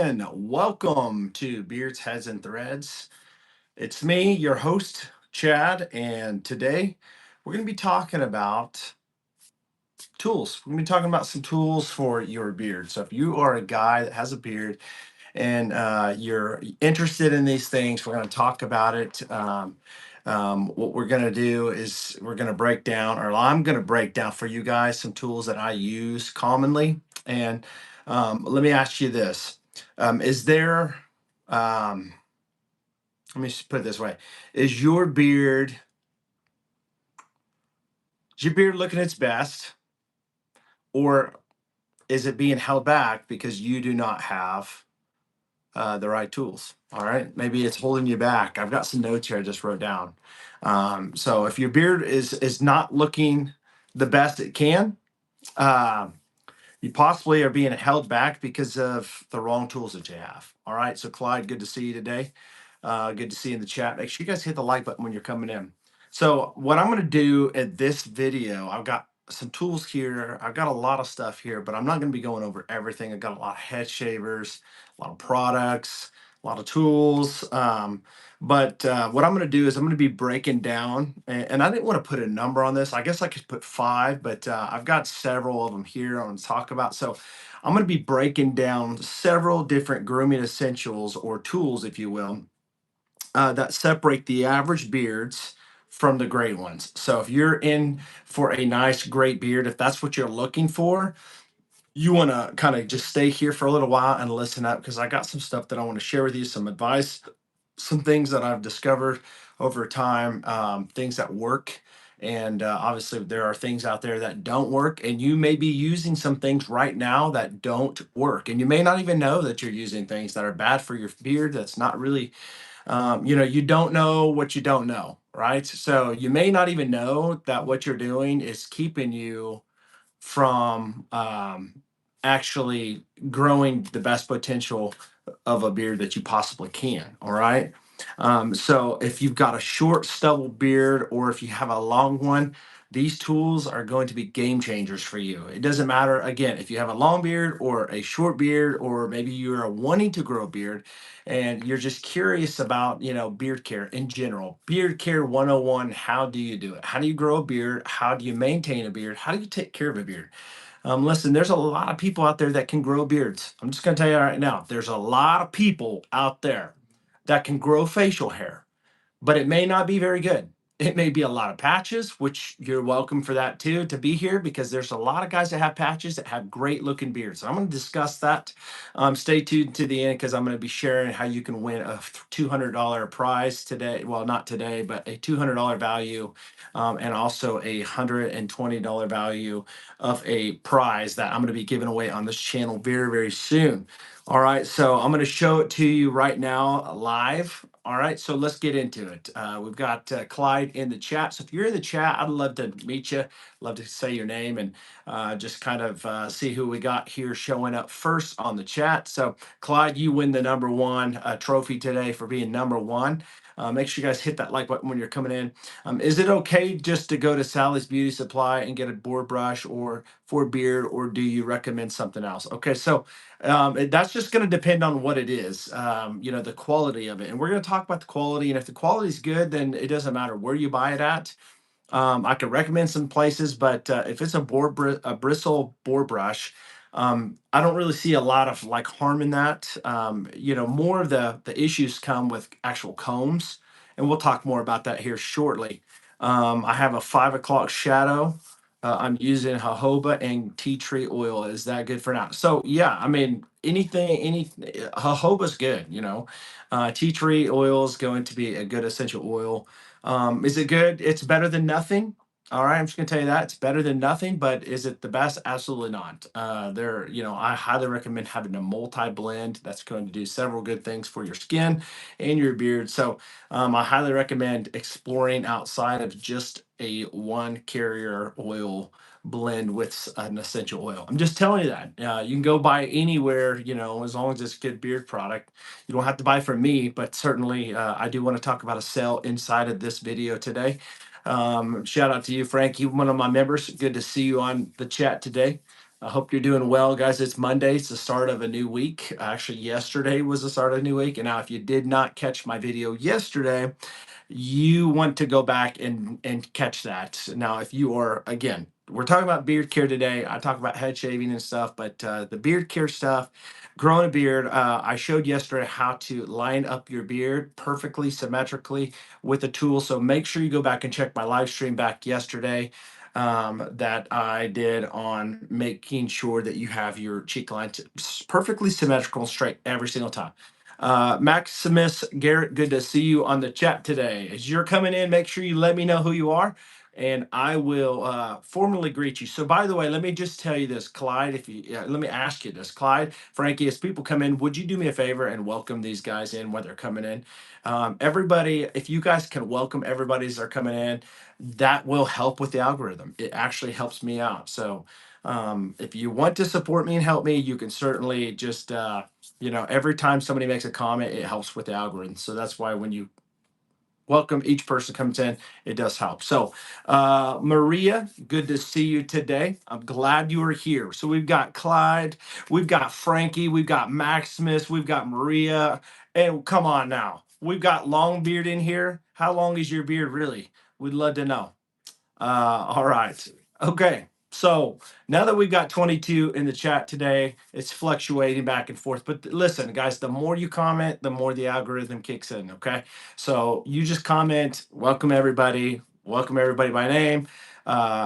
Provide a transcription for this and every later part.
again. Welcome to Beards, Heads, and Threads. It's me, your host, Chad, and today we're going to be talking about tools. We're going to be talking about some tools for your beard. So, if you are a guy that has a beard and you're interested in these things, we're going to talk about it. What we're going to do is we're going to break down, or I'm going to break down for you guys some tools that I use commonly. And let me ask you this. Is there, um, let me just put it this way. Is your beard, is your beard looking its best, or is it being held back because you do not have the right tools? All right. Maybe it's holding you back. I've got some notes here I just wrote down. So if your beard is not looking the best it can, uh, you possibly are being held back because of the wrong tools that you have. All right. So Clyde, good to see you today. Good to see you in the chat. Make sure you guys hit the like button when you're coming in. So what I'm going to do in this video, I've got some tools here. I've got a lot of stuff here, but I'm not going to be going over everything. I've got a lot of head shavers, a lot of products, a lot of tools. But what I'm going to do is I'm going to be breaking down, and I didn't want to put a number on this. I guess I could put five, but I've got several of them here I want to talk about. So I'm going to be breaking down several different grooming essentials or tools, if you will, that separate the average beards from the great ones. So if you're in for a nice, great beard, if that's what you're looking for, you want to kind of just stay here for a little while and listen up, because I got some stuff that I want to share with you, some advice, some things that I've discovered over time, things that work. And obviously, there are things out there that don't work, and you may be using some things right now that don't work. And you may not even know that you're using things that are bad for your beard. That's not really you don't know what you don't know, right? So you may not even know that what you're doing is keeping you from actually growing the best potential of a beard that you possibly can. All right. So if you've got a short stubble beard or if you have a long one, these tools are going to be game changers for you. It doesn't matter, again, if you have a long beard or a short beard, or maybe you're wanting to grow a beard and you're just curious about, beard care in general. Beard care 101, how do you do it? How do you grow a beard? How do you maintain a beard? How do you take care of a beard? Listen, there's a lot of people out there that can grow beards. I'm just going to tell you right now, there's a lot of people out there that can grow facial hair, but it may not be very good. It may be a lot of patches, which you're welcome for that too, to be here, because there's a lot of guys that have patches that have great looking beards. So I'm going to discuss that. Stay tuned to the end, because I'm going to be sharing how you can win a $200 prize today. Well, not today, but a $200 value, and also a $120 value of a prize that I'm going to be giving away on this channel very, very soon. All right, so I'm going to show it to you right now live. All right, so let's get into it. We've got Clyde in the chat. So if you're in the chat, I'd love to meet you. Love to say your name and just kind of see who we got here showing up first on the chat. So Clyde, you win the number one trophy today for being number one. Make sure you guys hit that like button when you're coming in. Is it okay just to go to Sally's Beauty Supply and get a board brush or for beard, or do you recommend something else? Okay, so that's just going to depend on what it is, the quality of it. And we're going to talk about the quality. And if the quality is good, then it doesn't matter where you buy it at. I could recommend some places, but if it's a bristle boar brush, I don't really see a lot of like harm in that. More of the issues come with actual combs, and we'll talk more about that here shortly. I have a 5 o'clock shadow. I'm using jojoba and tea tree oil. Is that good for now? So yeah, I mean any jojoba's good. Tea tree oil is going to be a good essential oil. Is it good? It's better than nothing. All right, I'm just gonna tell you that it's better than nothing, but is it the best? Absolutely not. I highly recommend having a multi-blend that's going to do several good things for your skin and your beard. So I highly recommend exploring outside of just a one carrier oil blend with an essential oil. I'm just telling you that. You can go buy anywhere, as long as it's a good beard product. You don't have to buy from me, but certainly I do want to talk about a sale inside of this video today. Shout out to you, Frank. You one of my members. Good to see you on the chat today. I hope you're doing well, guys. It's Monday. It's the start of a new week. Actually, yesterday was the start of a new week. And now, if you did not catch my video yesterday, you want to go back and catch that. Now, if you are, again, we're talking about beard care today. I talk about head shaving and stuff, but the beard care stuff, growing a beard, I showed yesterday how to line up your beard perfectly, symmetrically with a tool. So make sure you go back and check my live stream back yesterday that I did on making sure that you have your cheek line perfectly symmetrical and straight every single time. Maximus Garrett, good to see you on the chat today. As you're coming in, make sure you let me know who you are, and I will formally greet you. So, by the way, let me just tell you this, Clyde. If you let me ask you this, Clyde, Frankie, as people come in, would you do me a favor and welcome these guys in when they're coming in? Everybody, if you guys can welcome everybody as they're coming in, that will help with the algorithm. It actually helps me out. So, if you want to support me and help me, you can certainly just every time somebody makes a comment, it helps with the algorithm. So that's why when you welcome each person comes in, it does help. So, Maria, good to see you today. I'm glad you are here. So we've got Clyde, we've got Frankie, we've got Maximus, we've got Maria, and come on now, we've got long beard in here. How long is your beard really? We'd love to know. All right. Okay. So now that we've got 22 in the chat today, it's fluctuating back and forth. But listen, guys, the more you comment, the more the algorithm kicks in. Okay. So you just comment, welcome everybody, by name.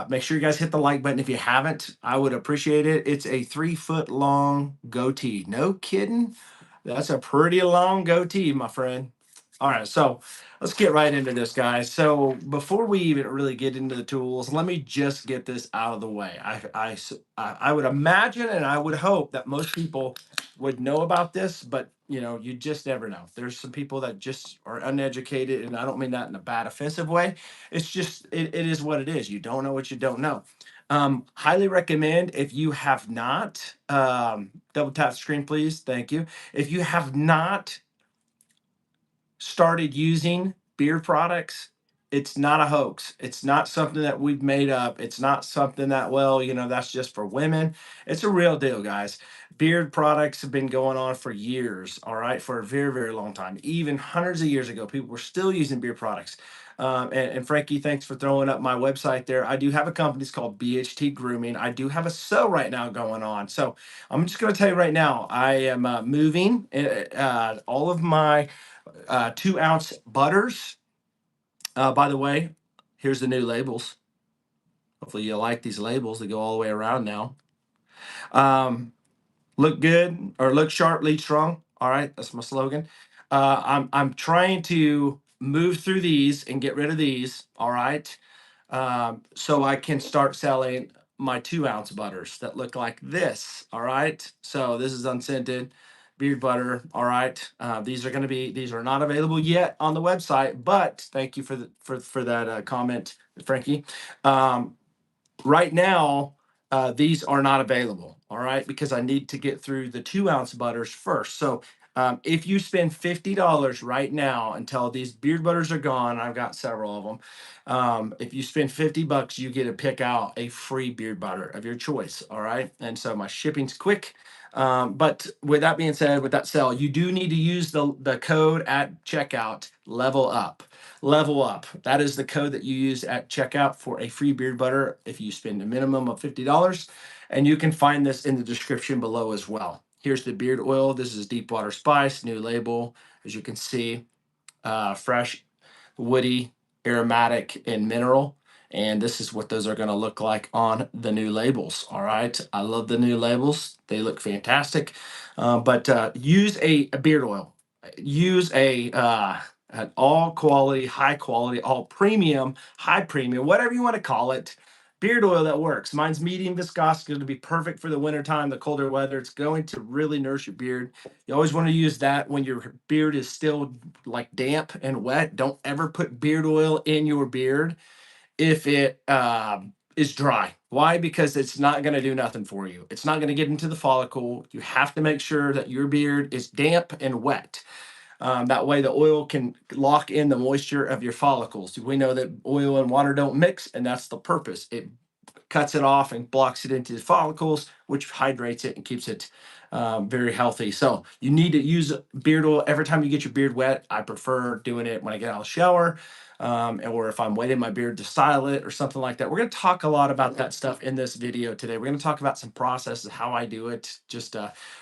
Make sure you guys hit the like button if you haven't. I would appreciate it. It's a 3 foot long goatee. No kidding. That's a pretty long goatee, my friend. All right. So let's get right into this, guys. So before we even really get into the tools, let me just get this out of the way. I would imagine and I would hope that most people would know about this, but you just never know. There's some people that just are uneducated, and I don't mean that in a bad, offensive way. It's just it is what it is. You don't know what you don't know. Highly recommend if you have not double tap screen, please. Thank you. If you have not started using beer products, it's not a hoax. It's not something that we've made up. It's not something that, well, that's just for women. It's a real deal, guys. Beard products have been going on for years, all right, for a very, very long time. Even hundreds of years ago, people were still using beer products. And Frankie, thanks for throwing up my website there. I do have a company. It's called BHT Grooming. I do have a sale right now going on. So I'm just going to tell you right now, I am moving all of my 2 ounce butters. By the way, here's the new labels. Hopefully you like these labels. They go all the way around now. Look good or look sharp, lead strong. All right, that's my slogan. I'm trying to move through these and get rid of these. All right, so I can start selling my 2 ounce butters that look like this. All right, so this is unscented beard butter. All right, these are not available yet on the website, but thank you for that comment, Frankie. Right now, these are not available. All right, because I need to get through the 2 ounce butters first. So if you spend $50 right now until these beard butters are gone, I've got several of them. If you spend $50, you get to pick out a free beard butter of your choice. All right, and so my shipping's quick. But with that being said, with that sale, you do need to use the code at checkout, level up. Level up. That is the code that you use at checkout for a free beard butter if you spend a minimum of $50. And you can find this in the description below as well. Here's the beard oil. This is Deep Water Spice, new label. As you can see, fresh, woody, aromatic, and mineral. And this is what those are going to look like on the new labels. All right. I love the new labels. They look fantastic. But use a beard oil. Use an all quality, high quality, all premium, high premium, whatever you want to call it, beard oil that works. Mine's medium viscosity. It'll be perfect for the wintertime, the colder weather. It's going to really nourish your beard. You always want to use that when your beard is still like damp and wet. Don't ever put beard oil in your beard if it is dry. Why? Because it's not going to do nothing for you. It's not going to get into the follicle. You have to make sure that your beard is damp and wet. That way the oil can lock in the moisture of your follicles. We know that oil and water don't mix, and that's the purpose. It cuts it off and blocks it into the follicles, which hydrates it and keeps it very healthy. So you need to use beard oil every time you get your beard wet. I prefer doing it when I get out of the shower, or if I'm wetting my beard to style it or something like that. We're going to talk a lot about that stuff in this video today. We're going to talk about some processes, how I do it, just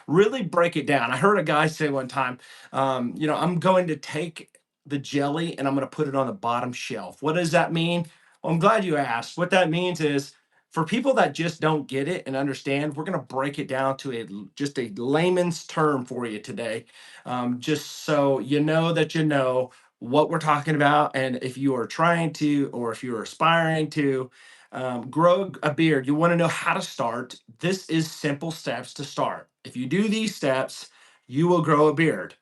really break it down. I heard a guy say one time, I'm going to take the jelly and I'm going to put it on the bottom shelf. What does that mean? Well, I'm glad you asked. What that means is, for people that just don't get it and understand, we're going to break it down to just a layman's term for you today, just so you know that you know what we're talking about. And if you are trying to, or if you're aspiring to grow a beard, you want to know how to start. This is simple steps to start. If you do these steps, you will grow a beard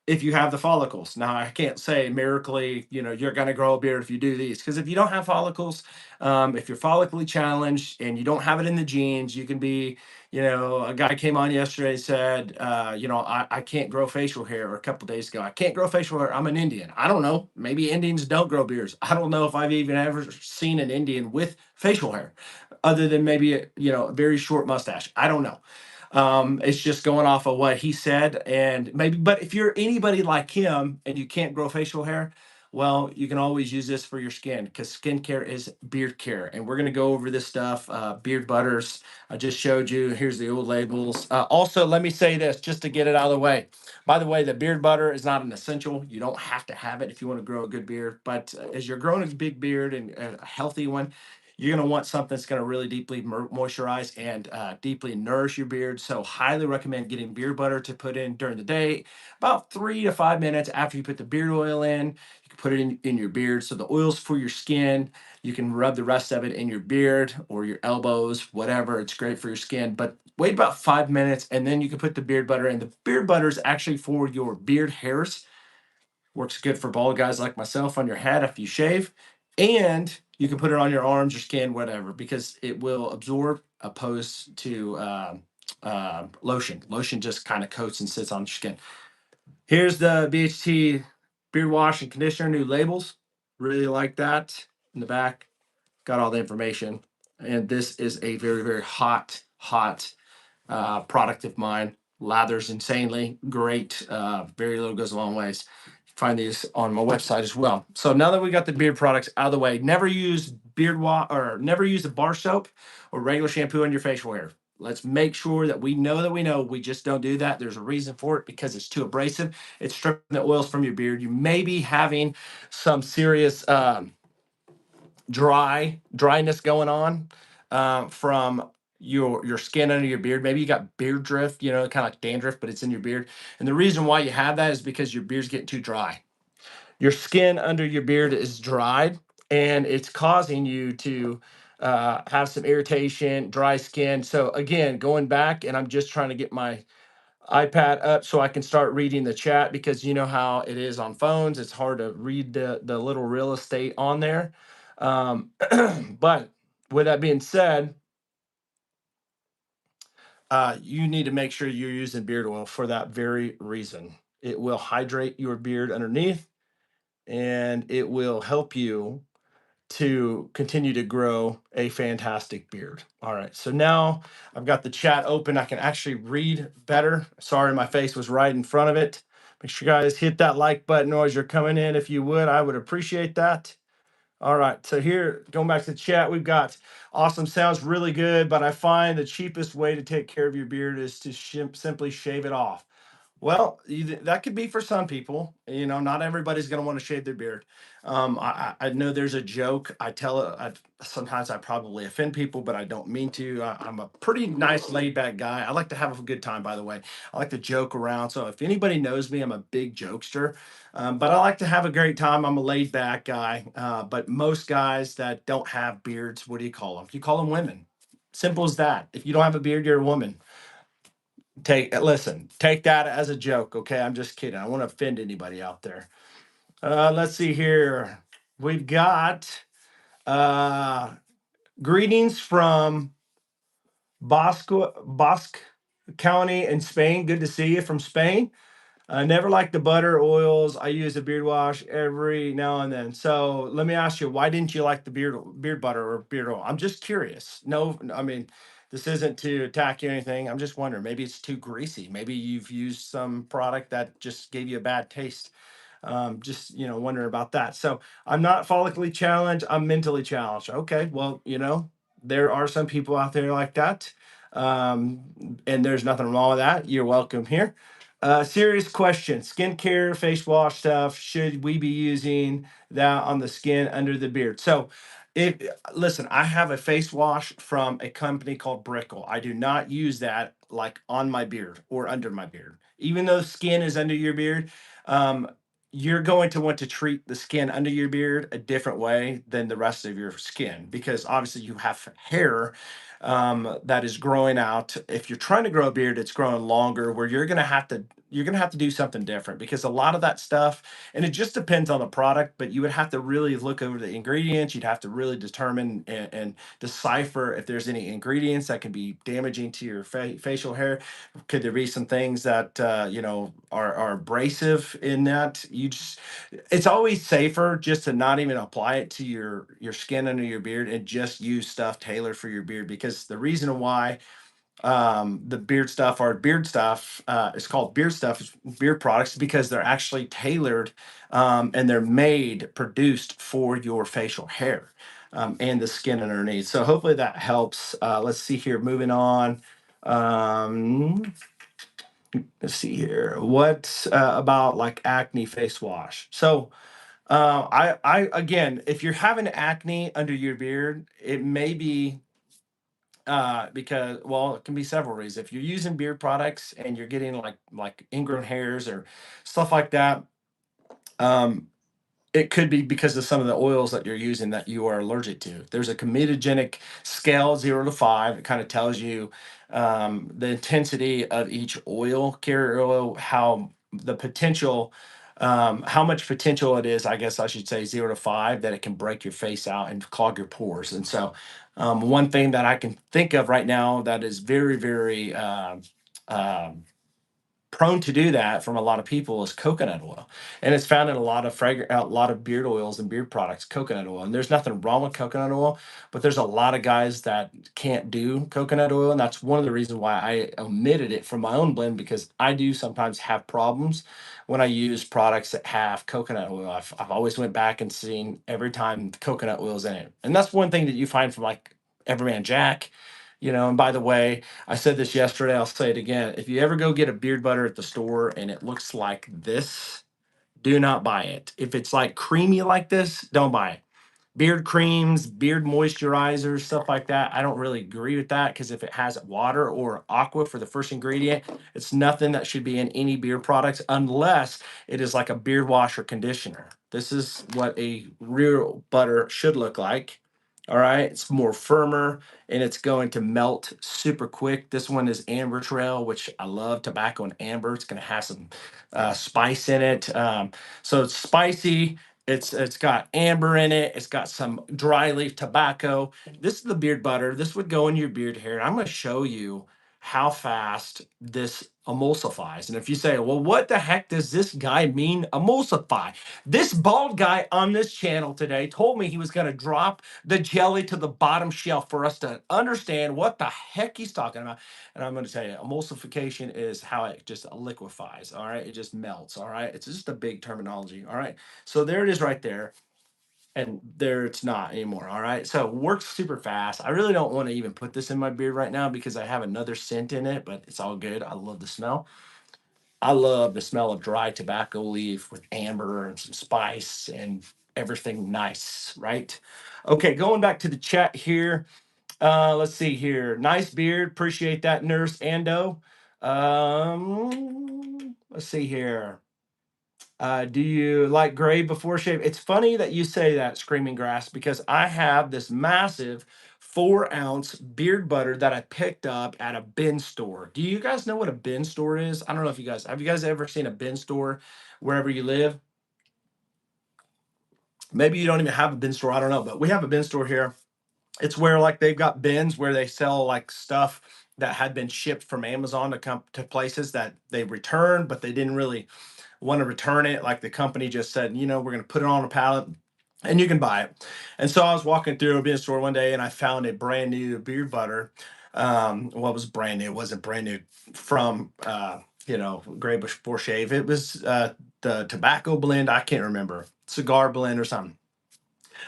if you have the follicles. Now, I can't say miraculously, you're going to grow a beard if you do these, because if you don't have follicles, if you're follically challenged and you don't have it in the genes, you can be, a guy came on yesterday and said, I can't grow facial hair, or a couple days ago, I can't grow facial hair. I'm an Indian. I don't know. Maybe Indians don't grow beards. I don't know if I've even ever seen an Indian with facial hair other than maybe, a very short mustache. I don't know. It's just going off of what he said, and maybe, but if you're anybody like him and you can't grow facial hair, well, you can always use this for your skin, because skincare is beard care. And we're going to go over this stuff, beard butters. I just showed you. Here's the old labels. Also, let me say this just to get it out of the way. By the way, the beard butter is not an essential. You don't have to have it if you want to grow a good beard. But as you're growing a big beard and a healthy one, you're going to want something that's going to really deeply moisturize and deeply nourish your beard. So highly recommend getting beard butter to put in during the day, about 3 to 5 minutes after you put the beard oil in. You can put it in your beard. So the oil's for your skin. You can rub the rest of it in your beard or your elbows, whatever. It's great for your skin. But wait about 5 minutes, and then you can put the beard butter in. The beard butter is actually for your beard hairs. Works good for bald guys like myself on your head if you shave. And you can put it on your arms, your skin, whatever, because it will absorb, opposed to lotion. Lotion just kind of coats and sits on your skin. Here's the BHT beard wash and conditioner, new labels. Really like that. In the back, got all the information. And this is a very, very hot product of mine. Lathers insanely great. Very little goes a long ways. Find these on my website as well. So now that we got the beard products out of the way, never use never use a bar soap or regular shampoo on your facial hair. Let's make sure that we know we just don't do that. There's a reason for it, because it's too abrasive. It's stripping the oils from your beard. You may be having some serious dryness going on from your skin under your beard. Maybe you got beard drift, kind of like dandruff, but it's in your beard. And the reason why you have that is because your beard's getting too dry. Your skin under your beard is dried, and it's causing you to have some irritation, dry skin. So again, going back, and I'm just trying to get my iPad up so I can start reading the chat, because you know how it is on phones. It's hard to read the little real estate on there. But with that being said, you need to make sure you're using beard oil for that very reason. It will hydrate your beard underneath, and it will help you to continue to grow a fantastic beard. All right, so now I've got the chat open. I can actually read better. Sorry, my face was right in front of it. Make sure you guys hit that like button as you're coming in. If you would, I would appreciate that. All right, so here, going back to the chat, we've got awesome, sounds really good, but I find the cheapest way to take care of your beard is to simply shave it off. Well, that could be for some people. Not everybody's going to want to shave their beard. I know there's a joke. Sometimes I probably offend people, but I don't mean to. I'm a pretty nice, laid back guy. I like to have a good time, by the way. I like to joke around. So if anybody knows me, I'm a big jokester. But I like to have a great time. I'm a laid back guy. But most guys that don't have beards, what do you call them? You call them women. Simple as that. If you don't have a beard, you're a woman. Take that as a joke. Okay, I'm just kidding. I don't want to offend anybody out there. Let's see here. We've got greetings from Basque County in Spain. Good to see you from Spain. I never like the butter oils. I use a beard wash every now and then. So let me ask you, why didn't you like the beard butter or beard oil? I'm just curious. No, I mean, this isn't to attack you or anything. I'm just wondering. Maybe it's too greasy. Maybe you've used some product that just gave you a bad taste. Just wondering about that. So I'm not follically challenged. I'm mentally challenged. Okay, well, there are some people out there like that, and there's nothing wrong with that. You're welcome here. Serious question: skincare, face wash stuff. Should we be using that on the skin under the beard? So, if listen, I have a face wash from a company called Bristle. I do not use that like on my beard or under my beard. Even though skin is under your beard, um, you're going to want to treat the skin under your beard a different way than the rest of your skin because obviously you have hair that is growing out. If you're trying to grow a beard, it's growing longer, where you're gonna have to do something different because a lot of that stuff, and it just depends on the product, but you would have to really look over the ingredients. You'd have to really determine and decipher if there's any ingredients that can be damaging to your facial hair. Could there be some things that are abrasive in that? It's always safer just to not even apply it to your skin under your beard and just use stuff tailored for your beard, because the reason why the beard stuff is called beard stuff, beard products, because they're actually tailored, and they're produced for your facial hair, and the skin underneath. So hopefully that helps. Let's see here, moving on. um, let's see here, what about like acne face wash? So I again, if you're having acne under your beard, it may be because, well, it can be several reasons. If you're using beard products and you're getting like ingrown hairs or stuff like that, um, it could be because of some of the oils that you're using that you are allergic to. There's a comedogenic scale, 0 to 5. It kind of tells you the intensity of each oil, carrier oil, how much potential it is, I guess I should say, 0 to 5, that it can break your face out and clog your pores. And so, one thing that I can think of right now that is very, very um prone to do that from a lot of people is coconut oil, and it's found in a lot of beard oils and beard products, coconut oil. And there's nothing wrong with coconut oil, but there's a lot of guys that can't do coconut oil, and that's one of the reasons why I omitted it from my own blend, because I do sometimes have problems when I use products that have coconut oil. I've always went back and seen every time coconut oil is in it, and that's one thing that you find from like Everyman Jack. And by the way, I said this yesterday, I'll say it again. If you ever go get a beard butter at the store and it looks like this, do not buy it. If it's like creamy like this, don't buy it. Beard creams, beard moisturizers, stuff like that, I don't really agree with that, because if it has water or aqua for the first ingredient, it's nothing that should be in any beard products unless it is like a beard wash or conditioner. This is what a real butter should look like. All right, it's more firmer and it's going to melt super quick. This one is amber trail, which I love tobacco and amber. It's going to have some spice in it. So it's spicy. It's got amber in it. It's got some dry leaf tobacco. This is the beard butter. This would go in your beard hair. I'm going to show you how fast this emulsifies. And if you say, well, what the heck does this guy mean emulsify? This bald guy on this channel today told me he was going to drop the jelly to the bottom shelf for us to understand what the heck he's talking about. And I'm going to tell you, emulsification is how it just liquefies. All right. It just melts. All right. It's just a big terminology. All right. So there it is right there. And there it's not anymore. All right. So it works super fast. I really don't want to even put this in my beard right now because I have another scent in it, but it's all good. I love the smell. I love the smell of dry tobacco leaf with amber and some spice and everything nice, right? Okay, going back to the chat here. Let's see here. Nice beard. Appreciate that, Nurse Ando. Let's see here. Do you like gray before shave? It's funny that you say that, Screaming Grass, because I have this massive 4-ounce beard butter that I picked up at a bin store. Do you guys know what a bin store is? I don't know if you guys ever seen a bin store wherever you live? Maybe you don't even have a bin store. I don't know, but we have a bin store here. It's where like they've got bins where they sell like stuff that had been shipped from Amazon to places that they returned, but they didn't really want to return it. Like the company just said, we're going to put it on a pallet and you can buy it. And so I was walking through a business store one day and I found a brand new beard butter. What was brand new? It wasn't brand new from, Gray Bush Shave. It was the tobacco blend. I can't remember, cigar blend or something.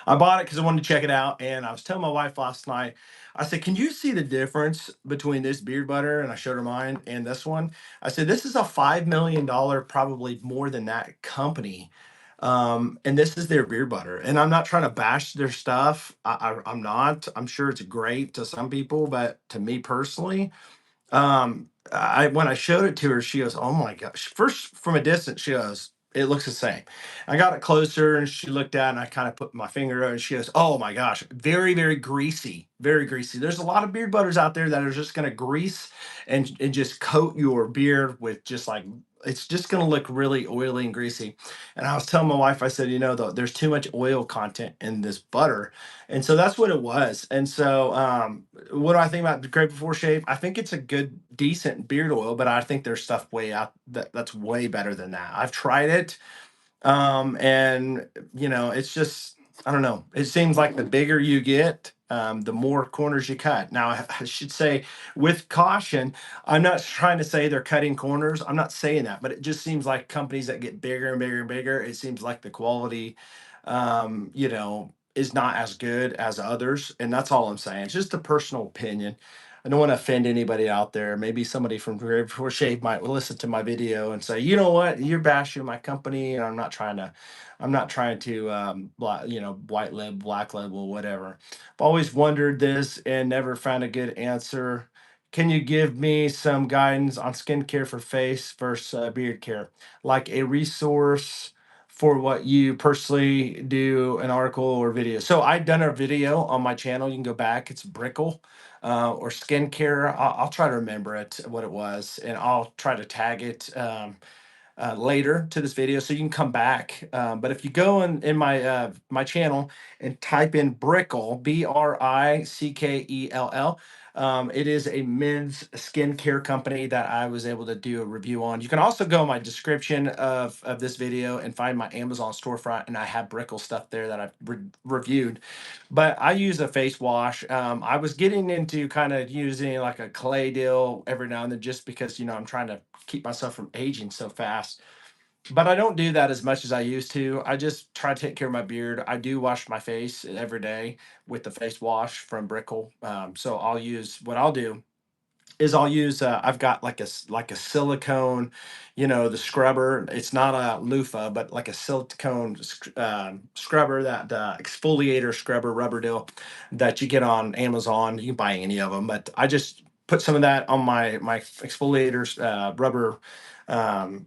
I bought it because I wanted to check it out. And I was telling my wife last night, I said, can you see the difference between this beard butter? And I showed her mine and this one. I said, this is a $5 million, probably more than that company. And this is their beard butter. And I'm not trying to bash their stuff. I'm not. I'm sure it's great to some people, but to me personally, I when I showed it to her, she goes, "Oh my gosh!" First, from a distance, she goes, "It looks the same." I got it closer, and she looked at, it, and I kind of put my finger out, and she goes, "Oh my gosh, very, very greasy, very greasy." There's a lot of beard butters out there that are just going to grease and just coat your beard with just like it's just going to look really oily and greasy. And I was telling my wife, I said, there's too much oil content in this butter, and so that's what it was. And so, what do I think about the Great Before Shave? I think it's a good, decent beard oil, but I think there's stuff way out that's way better than that. I've tried it, and it's just I don't know. It seems like the bigger you get, the more corners you cut. Now, I should say with caution. I'm not trying to say they're cutting corners. I'm not saying that, but it just seems like companies that get bigger and bigger and bigger. It seems like the quality, is not as good as others, and that's all I'm saying. It's just a personal opinion. I don't want to offend anybody out there. Maybe somebody from Grave Before Shave might listen to my video and say, you know what, you're bashing my company, and I'm not trying to, white label, black label, whatever. I've always wondered this and never found a good answer. Can you give me some guidance on skincare for face versus beard care, like a resource for what you personally do, an article or video? So I've done a video on my channel. You can go back. It's Brickle or skincare. I'll try to remember what it was, and I'll try to tag it. Later to this video, so you can come back. But if you go in my channel and type in Brickle, Brickell, it is a men's skincare company that I was able to do a review on. You can also go in my description of this video and find my Amazon storefront, and I have Brickle stuff there that I've reviewed. But I use a face wash. I was getting into kind of using like a clay deal every now and then, just because I'm trying to keep myself from aging so fast. But I don't do that as much as I used to. I just try to take care of my beard. I do wash my face every day with the face wash from Brickle. So I'll do is I'll use I've got like a silicone, the scrubber. It's not a loofah, but like a silicone scrubber, that exfoliator scrubber rubber deal that you get on Amazon. You can buy any of them, but I just put some of that on my exfoliator rubber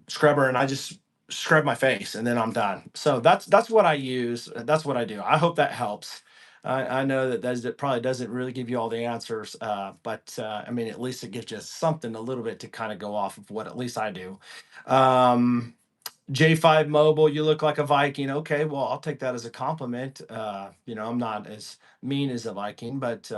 scrubber, and I just scrub my face, and then I'm done. So that's what I use. That's what I do. I hope that helps. I know that probably doesn't really give you all the answers, but I mean, at least it gives you something a little bit to kind of go off of what at least I do. Um, J5 Mobile, you look like a Viking. Okay, well, I'll take that as a compliment. I'm not as mean as a Viking, but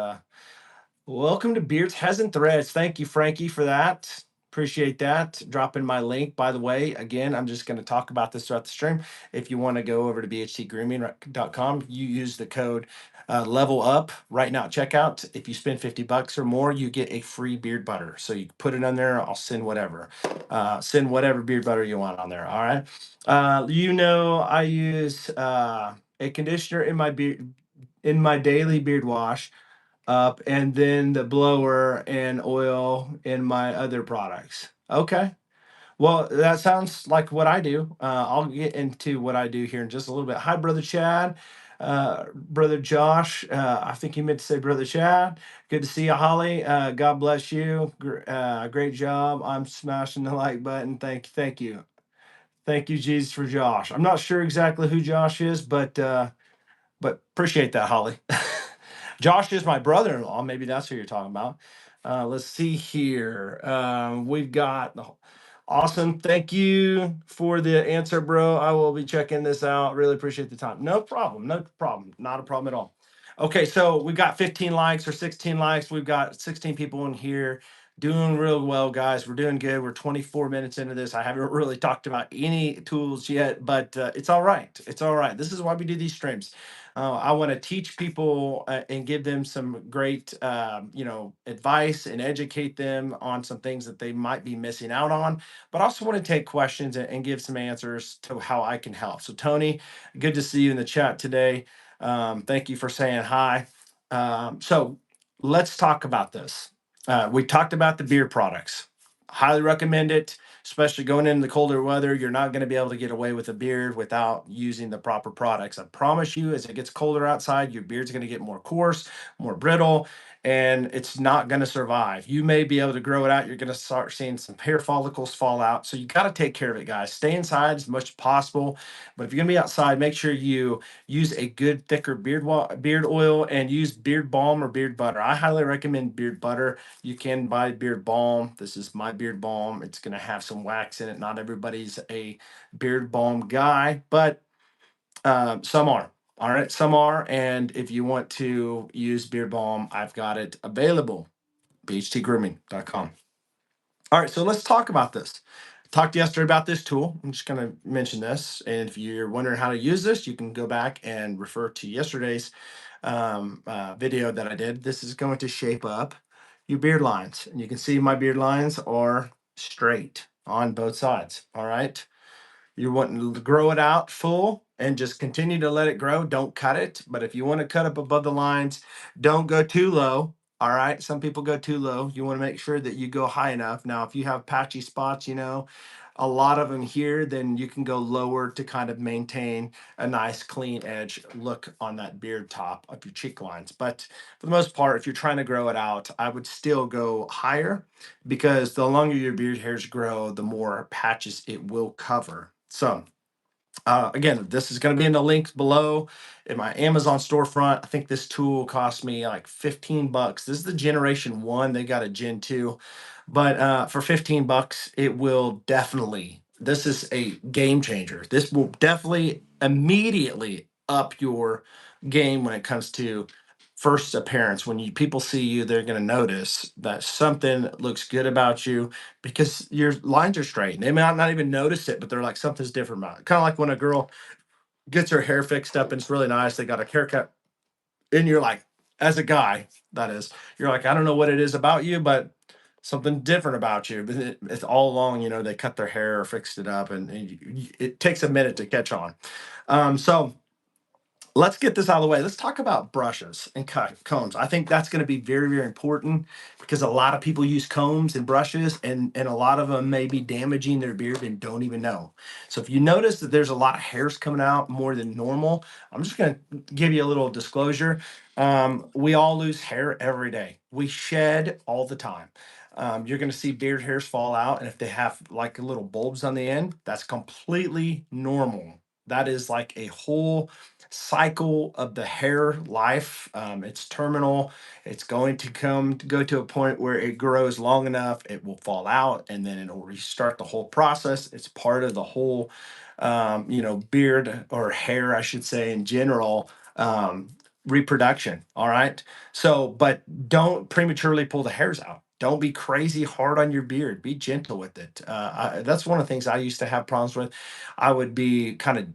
welcome to Beards, Heads, and Threads. Thank you, Frankie, for that. Appreciate that. Dropping my link, by the way. Again, I'm just going to talk about this throughout the stream. If you want to go over to bhtgrooming.com, you use the code level up right now at checkout. If you spend $50 or more, you get a free beard butter. So you put it on there. I'll send whatever. Send whatever beard butter you want on there. All right. I use a conditioner in my daily beard wash up, and then the blower and oil in my other products. Okay. Well, that sounds like what I do. I'll get into what I do here in just a little bit. Hi, Brother Chad. Brother Josh. I think you meant to say Brother Chad. Good to see you, Holly. God bless you. Great job. I'm smashing the like button. Thank you. Thank you, Jesus, for Josh. I'm not sure exactly who Josh is, but appreciate that, Holly. Josh is my brother-in-law. Maybe that's who you're talking about. Let's see here. We've got awesome. Thank you for the answer, bro. I will be checking this out. Really appreciate the time. No problem. No problem. Not a problem at all. Okay, so we've got 15 likes or 16 likes. We've got 16 people in here. Doing real well, guys. We're doing good. We're 24 minutes into this. I haven't really talked about any tools yet, but it's all right. It's all right. This is why we do these streams. I want to teach people and give them some great, advice and educate them on some things that they might be missing out on. But I also want to take questions and give some answers to how I can help. So, Tony, good to see you in the chat today. Thank you for saying hi. So let's talk about this. We talked about the beer products. Highly recommend it, especially going into the colder weather. You're not going to be able to get away with a beard without using the proper products. I promise you, as it gets colder outside, your beard's going to get more coarse, more brittle, and it's not going to survive. You may be able to grow it out. You're going to start seeing some hair follicles fall out. So you got to take care of it, guys. Stay inside as much as possible. But if you're going to be outside, make sure you use a good thicker beard oil and use beard balm or beard butter. I highly recommend beard butter. You can buy beard balm. This is my beard balm. It's going to have some wax in it. Not everybody's a beard balm guy, but some are. All right, some are. And if you want to use beard balm, I've got it available. BHTgrooming.com. All right, so let's talk about this. Talked yesterday about this tool. I'm just going to mention this. And if you're wondering how to use this, you can go back and refer to yesterday's video that I did. This is going to shape up your beard lines. And you can see my beard lines are straight on both sides. All right. You want to grow it out full and just continue to let it grow. Don't cut it. But if you want to cut up above the lines, don't go too low. All right. Some people go too low. You want to make sure that you go high enough. Now, if you have patchy spots, a lot of them here, then you can go lower to kind of maintain a nice clean edge look on that beard top of your cheek lines. But for the most part, if you're trying to grow it out, I would still go higher because the longer your beard hairs grow, the more patches it will cover. So again, this is going to be in the links below in my Amazon storefront. I think this tool cost me like 15 bucks. This is the generation one. They got a gen two, but for 15 bucks, it will definitely, this is a game changer. This will definitely immediately up your game when it comes to first appearance. When people see you, they're going to notice that something looks good about you because your lines are straight. And they may not even notice it, but they're like, something's different about it. Kind of like when a girl gets her hair fixed up and it's really nice. They got a haircut, and you're like, as a guy, that is, you're like, I don't know what it is about you, but something different about you. But it's all along, they cut their hair or fixed it up, and it takes a minute to catch on. So let's get this out of the way. Let's talk about brushes and combs. I think that's going to be very, very important because a lot of people use combs and brushes, and a lot of them may be damaging their beard and don't even know. So if you notice that there's a lot of hairs coming out more than normal, I'm just going to give you a little disclosure. We all lose hair every day. We shed all the time. You're going to see beard hairs fall out, and if they have like little bulbs on the end, that's completely normal. That is like a whole cycle of the hair life. It's terminal. It's going to go to a point where it grows long enough, it will fall out, and then it'll restart the whole process. It's part of the whole, beard or hair, I should say, in general. Reproduction. All right. So, but don't prematurely pull the hairs out. Don't be crazy hard on your beard. Be gentle with it. That's one of the things I used to have problems with. I would be kind of,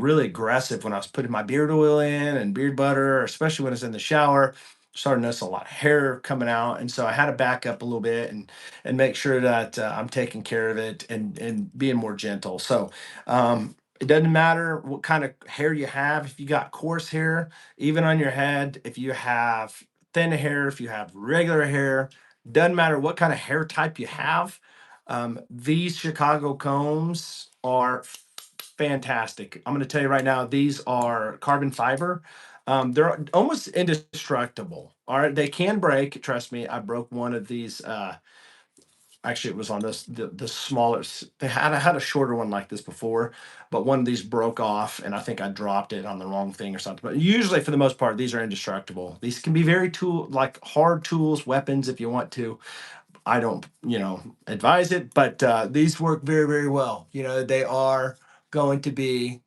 really aggressive when I was putting my beard oil in and beard butter, especially when I was in the shower. Started to notice a lot of hair coming out, and so I had to back up a little bit and make sure that I'm taking care of it and being more gentle. So it doesn't matter what kind of hair you have. If you got coarse hair, even on your head, if you have thin hair, if you have regular hair, doesn't matter what kind of hair type you have. These Chicago combs are fantastic. I'm going to tell you right now, these are carbon fiber. They're almost indestructible. All right, they can break. Trust me, I broke one of these. Actually, it was on the smallest. I had a shorter one like this before, but one of these broke off, and I think I dropped it on the wrong thing or something. But usually, for the most part, these are indestructible. These can be very like hard tools, weapons if you want to. I don't, advise it, but these work very, very well. They are going to be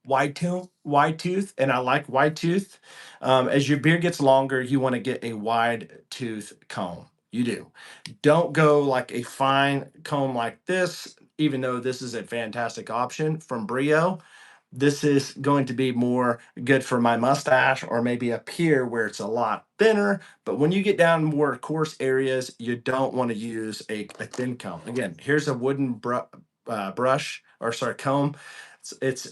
wide tooth, and I like wide tooth. As your beard gets longer, you want to get a wide tooth comb. You do. Don't go like a fine comb like this, even though this is a fantastic option from Brio. This is going to be more good for my mustache or maybe up here where it's a lot thinner. But when you get down more coarse areas, you don't want to use a thin comb. Again, here's a wooden brush, or sorry, comb. It's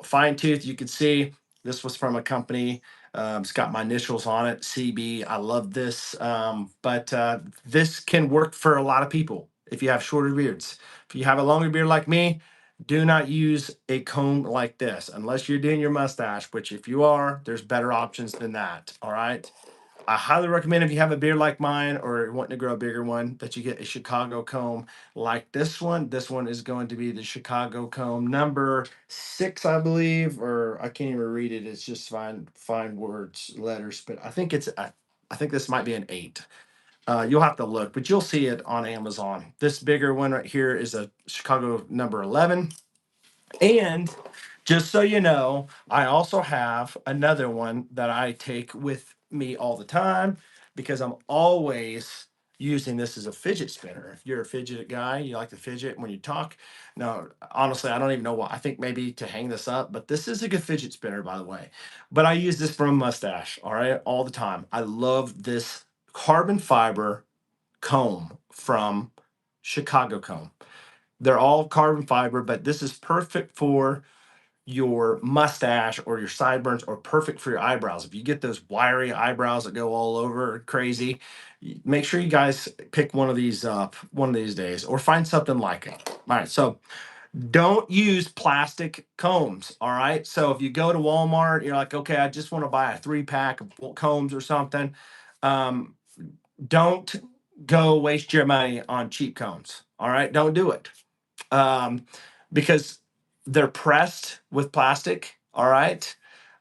fine tooth. You can see this was from a company. It's got my initials on it, CB. I love this. But this can work for a lot of people if you have shorter beards. If you have a longer beard like me, do not use a comb like this unless you're doing your mustache, which if you are, there's better options than that. All right. I highly recommend if you have a beard like mine or you're wanting to grow a bigger one that you get a Chicago comb like this one. This one is going to be the Chicago comb number 6, I believe, or I can't even read it. It's just fine words, letters, but I think this might be an 8. You'll have to look, but you'll see it on Amazon. This bigger one right here is a Chicago number 11. And just so you know, I also have another one that I take with me all the time because I'm always using this as a fidget spinner. If you're a fidget guy, you like to fidget when you talk. No, honestly, I don't even know why. I think maybe to hang this up, but this is a good fidget spinner, by the way. But I use this for a mustache, all right, all the time. I love this carbon fiber comb from Chicago Comb. They're all carbon fiber, but this is perfect for your mustache or your sideburns, or perfect for your eyebrows. If you get those wiry eyebrows that go all over crazy, make sure you guys pick one of these up one of these days or find something like it. All right. So don't use plastic combs. All right. So if you go to Walmart, you're like, okay, I just want to buy a 3-pack of combs or something. Um, don't go waste your money on cheap combs. All right. Don't do it. Um, because they're pressed with plastic. All right.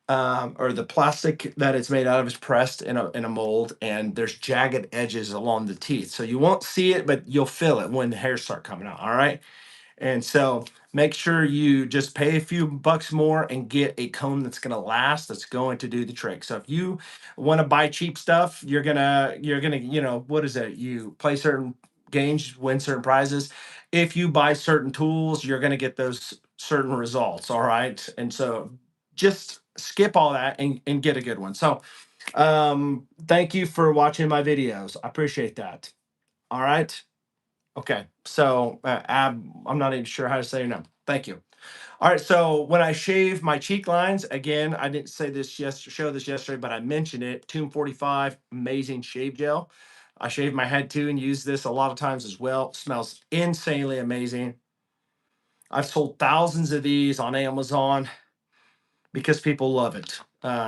Or the plastic that it's made out of is pressed in a mold, and there's jagged edges along the teeth. So you won't see it, but you'll feel it when the hairs start coming out. All right. And so make sure you just pay a few bucks more and get a comb that's going to last, that's going to do the trick. So if you want to buy cheap stuff, what is it? You play certain games, win certain prizes. If you buy certain tools, you're going to get those certain results. All right. And so just skip all that and get a good one. So thank you for watching my videos. I appreciate that. All right. Okay, so I'm not even sure how to say your name. Thank you. All right, so when I shave my cheek lines, again, I didn't say this show this yesterday, but I mentioned it. Tomb 45, amazing shave gel. I shave my head too and use this a lot of times as well. Smells insanely amazing. I've sold thousands of these on Amazon because people love it.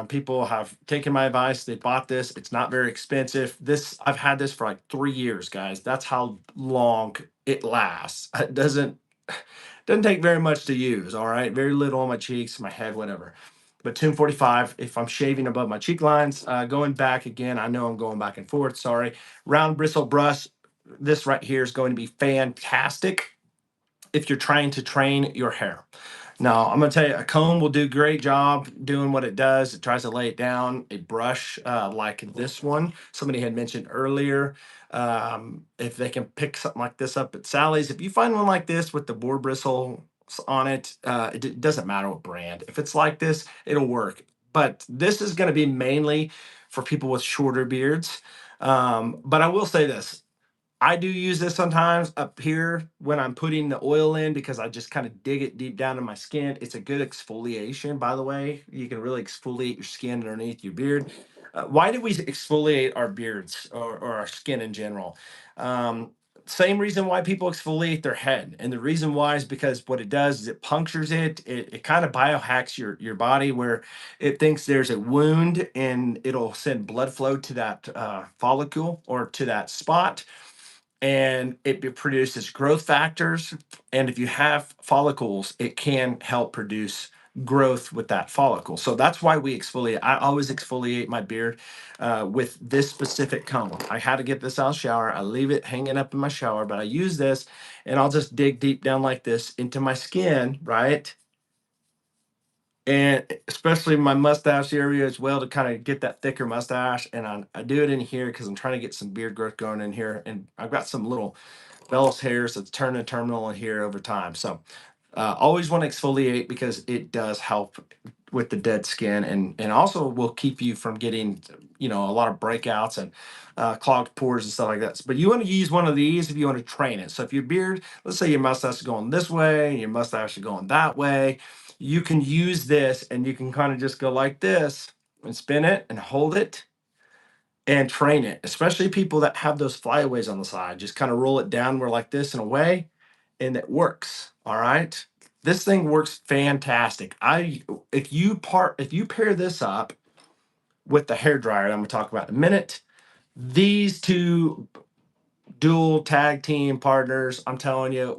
People have taken my advice. They bought this. It's not very expensive. I've had this for like 3 years, guys. That's how long it lasts. It doesn't take very much to use. All right, very little on my cheeks, my head, whatever. But 245, if I'm shaving above my cheek lines, going back again, I know I'm going back and forth. Sorry. Round bristle brush. This right here is going to be fantastic if you're trying to train your hair. Now, I'm going to tell you, a comb will do a great job doing what it does. It tries to lay it down. A brush like this one, somebody had mentioned earlier, if they can pick something like this up at Sally's. If you find one like this with the boar bristles on it, it doesn't matter what brand. If it's like this, it'll work. But this is going to be mainly for people with shorter beards. But I will say this. I do use this sometimes up here when I'm putting the oil in because I just kind of dig it deep down in my skin. It's a good exfoliation, by the way. You can really exfoliate your skin underneath your beard. Why do we exfoliate our beards or our skin in general? Um, Same reason why people exfoliate their head. And the reason why is because what it does is it punctures it. It kind of biohacks your body where it thinks there's a wound and it'll send blood flow to that follicle or to that spot, and it produces growth factors. And if you have follicles, it can help produce growth with that follicle. So that's why we exfoliate. I always exfoliate my beard with this specific comb. I had to get this out of the shower. I leave it hanging up in my shower, but I use this and I'll just dig deep down like this into my skin, right? and especially my mustache area as well to kind of get that thicker mustache. And I do it in here because I'm trying to get some beard growth going in here. And I've got some little vellus hairs that's turning terminal in here over time. So always want to exfoliate because it does help with the dead skin, and also will keep you from getting, a lot of breakouts and clogged pores and stuff like that. But you want to use one of these if you want to train it. So if your beard, let's say your mustache is going this way and your mustache is going that way, you can use this and you can kind of just go like this and spin it and hold it and train it, especially people that have those flyaways on the side. Just kind of roll it downward like this and away, and it works. All right. This thing works fantastic. If you pair this up with the hair dryer that I'm gonna talk about in a minute, these two dual tag team partners, I'm telling you,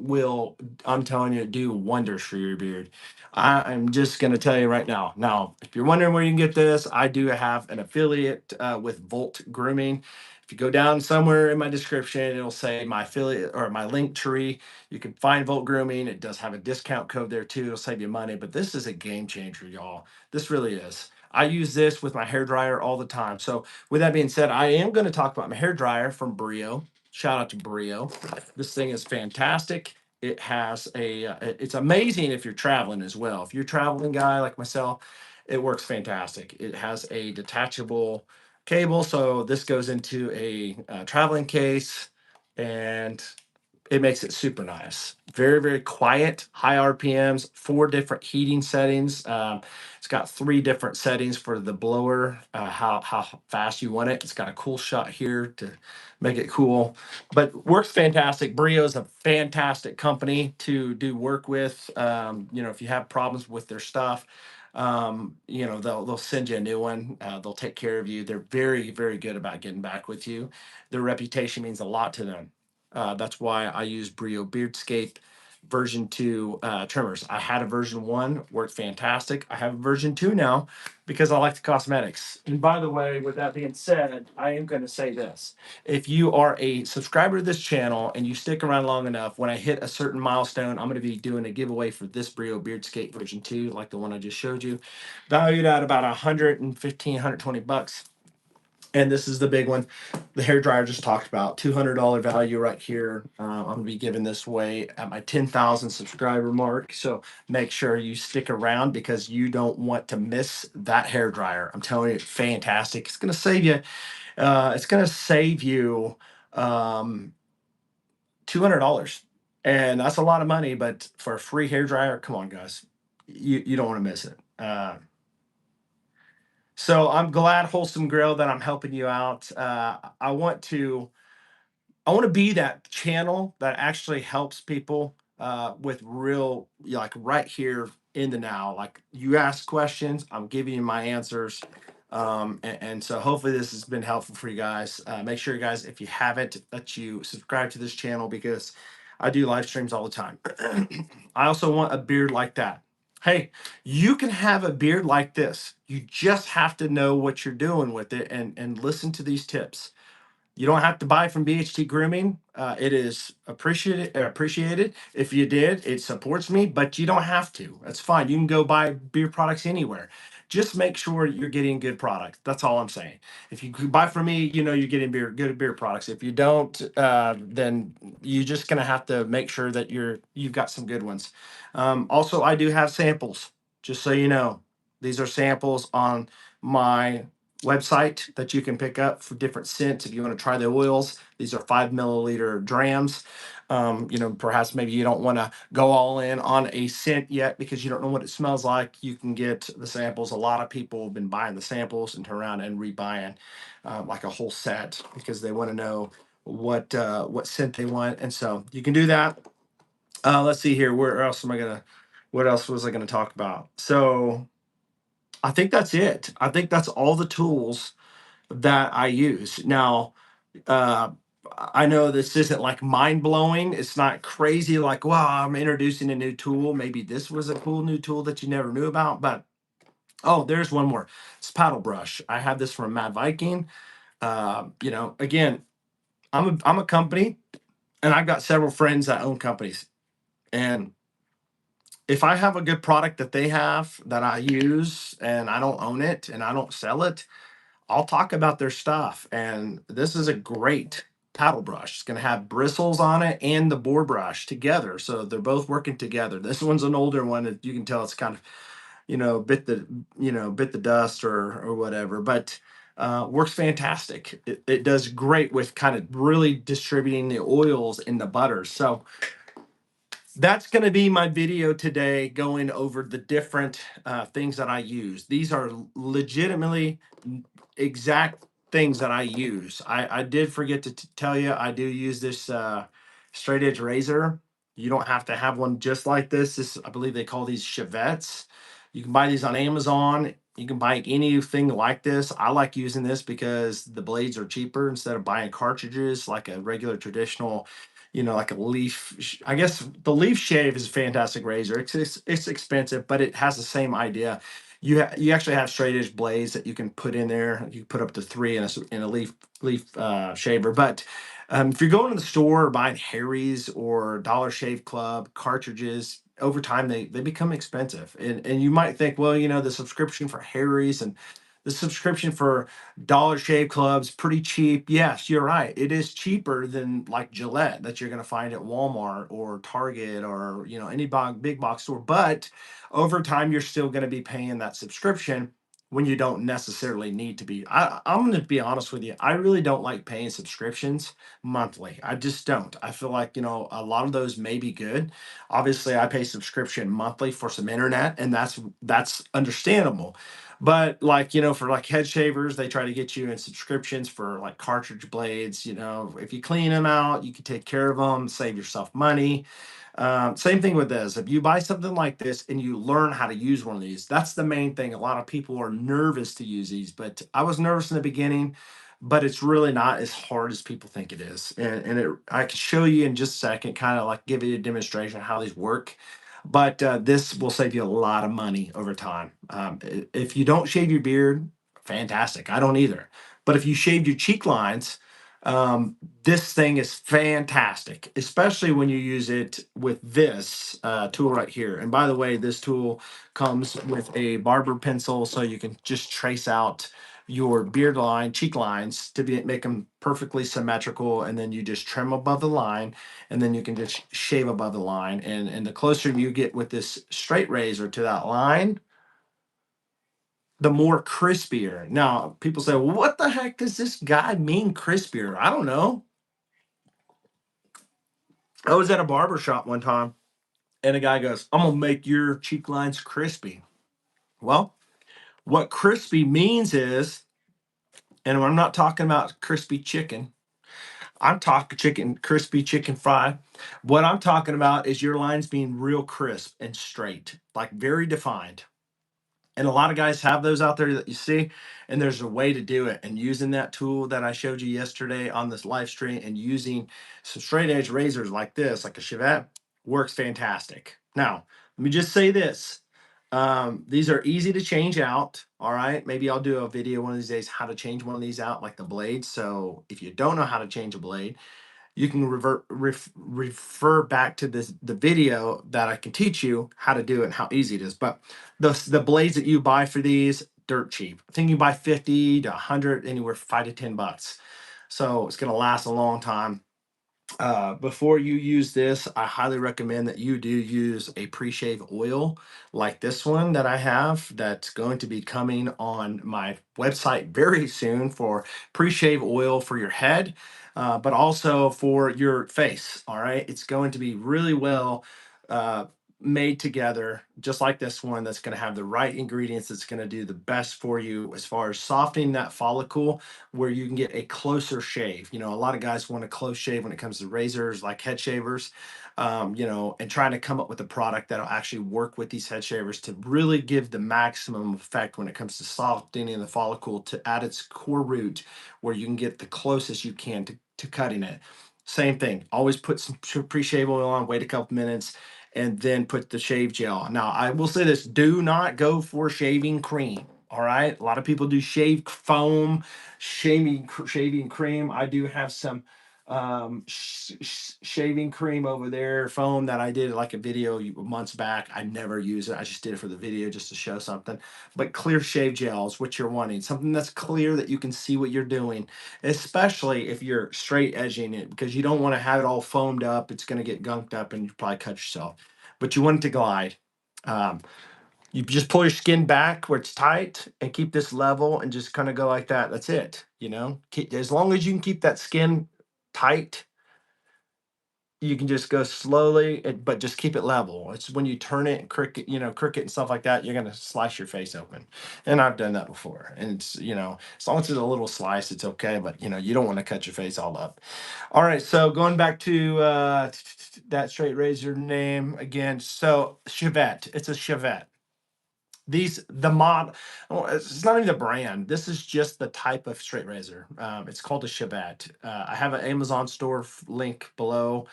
do wonders for your beard. I'm just going to tell you right now. Now, if you're wondering where you can get this, I do have an affiliate with Volt Grooming. If you go down somewhere in my description, it'll say my affiliate or my link tree. You can find Volt Grooming. It does have a discount code there too. It'll save you money, but this is a game changer, y'all. This really is. I use this with my hair dryer all the time. So, with that being said, I am going to talk about my hair dryer from Brio. Shout out to Brio. This thing is fantastic. It has it's amazing if you're traveling as well. If you're a traveling guy like myself, it works fantastic. It has a detachable cable. So this goes into a traveling case, and it makes it super nice. Very, very quiet, high RPMs, 4 different heating settings. It's got 3 different settings for the blower, how fast you want it. It's got a cool shot here to make it cool, but works fantastic. Brio is a fantastic company to do work with. If you have problems with their stuff, they'll send you a new one. They'll take care of you. They're very, very good about getting back with you. Their reputation means a lot to them. That's why I use Brio Beardscape version 2 trimmers. I had a version 1, worked fantastic. I have a version 2 now because I like the cosmetics. And by the way, with that being said, I am going to say this. If you are a subscriber to this channel and you stick around long enough, when I hit a certain milestone, I'm going to be doing a giveaway for this Brio Beardscape version 2, like the one I just showed you, valued at about 115, 120 bucks. And this is the big one. The hair dryer just talked about $200 value right here. I'm gonna be giving this away at my 10,000 subscriber mark. So make sure you stick around because you don't want to miss that hair dryer. I'm telling you, it's fantastic. It's gonna save you. It's gonna save you $200, and that's a lot of money. But for a free hair dryer, come on, guys, you don't want to miss it. So I'm glad, Wholesome Grill, that I'm helping you out. I want to be that channel that actually helps people with real, like right here in the now. Like you ask questions, I'm giving you my answers. And so hopefully this has been helpful for you guys. Make sure, you guys, if you haven't, that you subscribe to this channel because I do live streams all the time. I also want a beard like that. Hey, you can have a beard like this. You just have to know what you're doing with it and listen to these tips. You don't have to buy from BHT Grooming. It is appreciated. If you did, it supports me, but you don't have to. That's fine. You can go buy beer products anywhere. Just make sure you're getting good products. That's all I'm saying. If you buy from me, you're getting good beer products. If you don't, then you're just gonna have to make sure that you've got some good ones. Also, I do have samples. Just so you know, these are samples on my website that you can pick up for different scents if you want to try the oils. These are 5 milliliter drams. Perhaps maybe you don't want to go all in on a scent yet because you don't know what it smells like. You can get the samples. A lot of people have been buying the samples and turn around and rebuying like a whole set because they want to know what scent they want. And so you can do that. Let's see here. What else was I gonna talk about? So I think that's it. I think that's all the tools that I use. Now, uh, I know this isn't like mind blowing. It's not crazy like, wow, I'm introducing a new tool. Maybe this was a cool new tool that you never knew about. But oh, there's one more. It's paddle brush. I have this from Mad Viking. Again, I'm a company, and I've got several friends that own companies, and if I have a good product that they have that I use and I don't own it and I don't sell it, I'll talk about their stuff. And this is a great paddle brush. It's going to have bristles on it and the boar brush together. So they're both working together. This one's an older one that you can tell it's kind of, bit the dust or whatever, but works fantastic. It does great with kind of really distributing the oils in the butters. So that's going to be my video today, going over the different things that I use. These are legitimately exact things that I use. I did forget to tell you, I do use this straight edge razor. You don't have to have one just like this. I believe they call these chevettes. You can buy these on Amazon. You can buy anything like this. I like using this because the blades are cheaper instead of buying cartridges like a regular traditional, like a leaf. I guess the leaf shave is a fantastic razor. It's expensive, but it has the same idea. You actually have straight edge blades that you can put in there. You can put up to three in a leaf shaver. But if you're going to the store or buying Harry's or Dollar Shave Club cartridges, over time they become expensive. And you might think, well, the subscription for Harry's and the subscription for Dollar Shave Club's pretty cheap. Yes, you're right. It is cheaper than like Gillette that you're going to find at Walmart or Target or any big box store. But over time, you're still going to be paying that subscription when you don't necessarily need to be. I'm going to be honest with you. I really don't like paying subscriptions monthly. I just don't. I feel like, a lot of those may be good. Obviously, I pay subscription monthly for some internet, and that's understandable. But like, for like head shavers, they try to get you in subscriptions for like cartridge blades. If you clean them out, you can take care of them, save yourself money. Same thing with this. If you buy something like this and you learn how to use one of these, that's the main thing. A lot of people are nervous to use these, but I was nervous in the beginning, but it's really not as hard as people think it is. I can show you in just a second, kind of like give you a demonstration of how these work. But this will save you a lot of money over time. If you don't shave your beard, fantastic. I don't either. But if you shave your cheek lines, this thing is fantastic, especially when you use it with this tool right here. And by the way, this tool comes with a barber pencil, so you can just trace out your beard line, cheek lines make them perfectly symmetrical, and then you just trim above the line, and then you can just shave above the line. And the closer you get with this straight razor to that line, the more crispier. Now, people say, well, what the heck does this guy mean crispier? I don't know. I was at a barber shop one time and a guy goes, I'm gonna make your cheek lines crispy. Well, what crispy means is, and I'm not talking about crispy chicken, I'm talking crispy chicken fry. What I'm talking about is your lines being real crisp and straight, like very defined. And a lot of guys have those out there that you see, and there's a way to do it. And using that tool that I showed you yesterday on this live stream and using some straight edge razors like this, like a Chevette, works fantastic. Now, let me just say this. These are easy to change out. All right. Maybe I'll do a video one of these days how to change one of these out, like the blade. So if you don't know how to change a blade, you can refer back to the video that I can teach you how to do it and how easy it is. But the blades that you buy for these, dirt cheap. I think you buy 50 to 100, anywhere 5 to 10 bucks. So it's going to last a long time. Before you use this, I highly recommend that you do use a pre-shave oil like this one that I have that's going to be coming on my website very soon for pre-shave oil for your head, but also for your face. All right. It's going to be really well uh, made together, just like this one, that's going to have the right ingredients that's going to do the best for you as far as softening that follicle where you can get a closer shave. A lot of guys want a close shave when it comes to razors, like head shavers, and trying to come up with a product that'll actually work with these head shavers to really give the maximum effect when it comes to softening the follicle to at its core root, where you can get the closest you can to cutting it. Same thing. Always put some pre-shave oil on, wait a couple minutes, and then put the shave gel. Now, I will say this, do not go for shaving cream. All right. A lot of people do shave foam, shaving cream. I do have some shaving cream over there, foam that I did like a video months back. I never use it. I just did it for the video just to show something. But clear shave gel is what you're wanting. Something that's clear that you can see what you're doing, especially if you're straight edging it, because you don't want to have it all foamed up. It's going to get gunked up and you probably cut yourself. But you want it to glide. Um, you just pull your skin back where it's tight and keep this level and just kind of go like that. That's it. As long as you can keep that skin tight, you can just go slowly, but just keep it level. It's when you turn it and crook it and stuff like that, you're gonna slice your face open. And I've done that before. And as long as it's a little slice, it's okay. But you don't want to cut your face all up. All right. So going back to that straight razor name again. So Chevette. It's a Chevette. The mod, it's not even the brand. This is just the type of straight razor. It's called a Chevette. I have an Amazon store link below.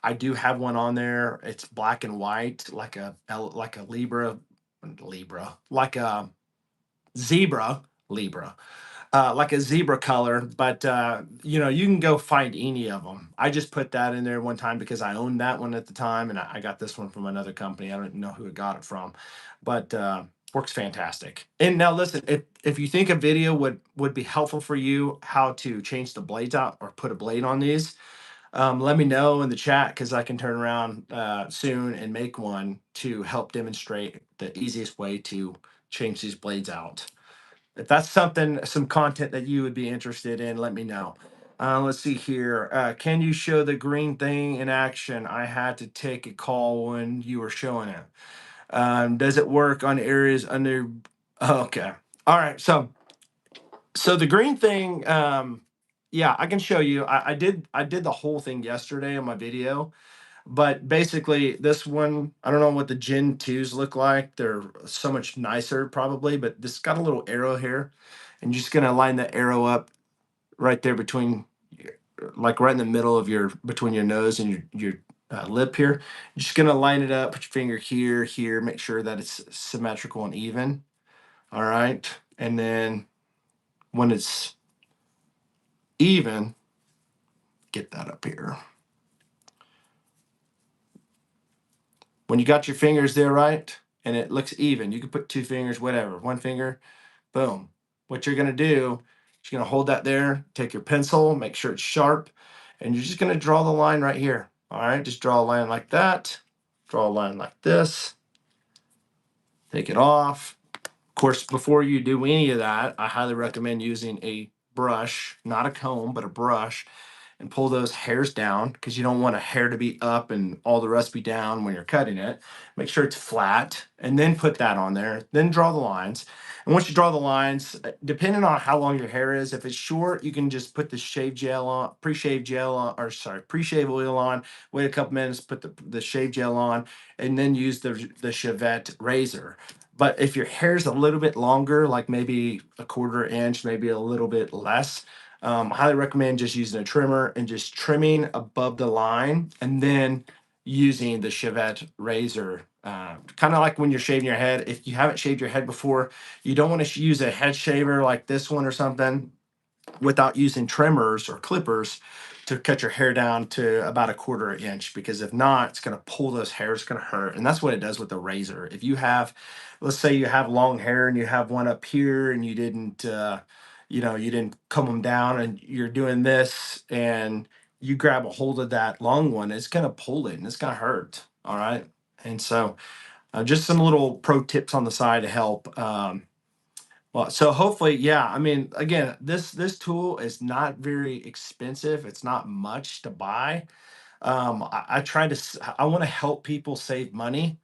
I do have one on there. It's black and white, like a Libra, like a zebra Libra, like a zebra color. But you can go find any of them. I just put that in there one time because I owned that one at the time, and I got this one from another company. I don't know who I got it from, but works fantastic. And now listen, if you think a video would be helpful for you, how to change the blades out or put a blade on these, let me know in the chat because I can turn around soon and make one to help demonstrate the easiest way to change these blades out. If that's some content that you would be interested in, let me know. Let's see here. Can you show the green thing in action? I had to take a call when you were showing it. Does it work on areas under? Oh, okay. All right. So the green thing, yeah, I can show you. I did the whole thing yesterday on my video, but basically this one, I don't know what the Gen 2s look like. They're so much nicer probably, but this got a little arrow here, and you're just gonna line that arrow up right there like right in the middle of between your nose and your lip here. You're just gonna line it up, put your finger here, make sure that it's symmetrical and even. All right, and then when it's even, get that up here. When you got your fingers there, right, and it looks even, you can put two fingers, whatever, one finger, boom. What you're going to do is you're going to hold that there, take your pencil, make sure it's sharp, and you're just going to draw the line right here. All right, just draw a line like that, draw a line like this, take it off. Of course, before you do any of that, I highly recommend using a brush, not a comb, but a brush, and pull those hairs down because you don't want a hair to be up and all the rest be down when you're cutting it. Make sure it's flat and then put that on there. Then draw the lines. And once you draw the lines, depending on how long your hair is, if it's short, you can just put the shave gel on, pre-shave gel on, or sorry, pre-shave oil on, wait a couple minutes, put the shave gel on, and then use the Chevette razor. But if your hair's a little bit longer, like maybe a quarter inch, maybe a little bit less, highly recommend just using a trimmer and just trimming above the line and then using the Chevette razor. Kind of like when you're shaving your head. If you haven't shaved your head before, you don't want to use a head shaver like this one or something without using trimmers or clippers to cut your hair down to about a quarter inch, because if not, it's going to pull those hairs, it's going to hurt. And that's what it does with the razor. If you have, let's say you have long hair and you have one up here and you didn't comb them down and you're doing this and you grab a hold of that long one, it's going to pull it and it's going to hurt. All right. And so just some little pro tips on the side to help. Well, so hopefully, yeah. I mean, again, this tool is not very expensive. It's not much to buy. I want to help people save money.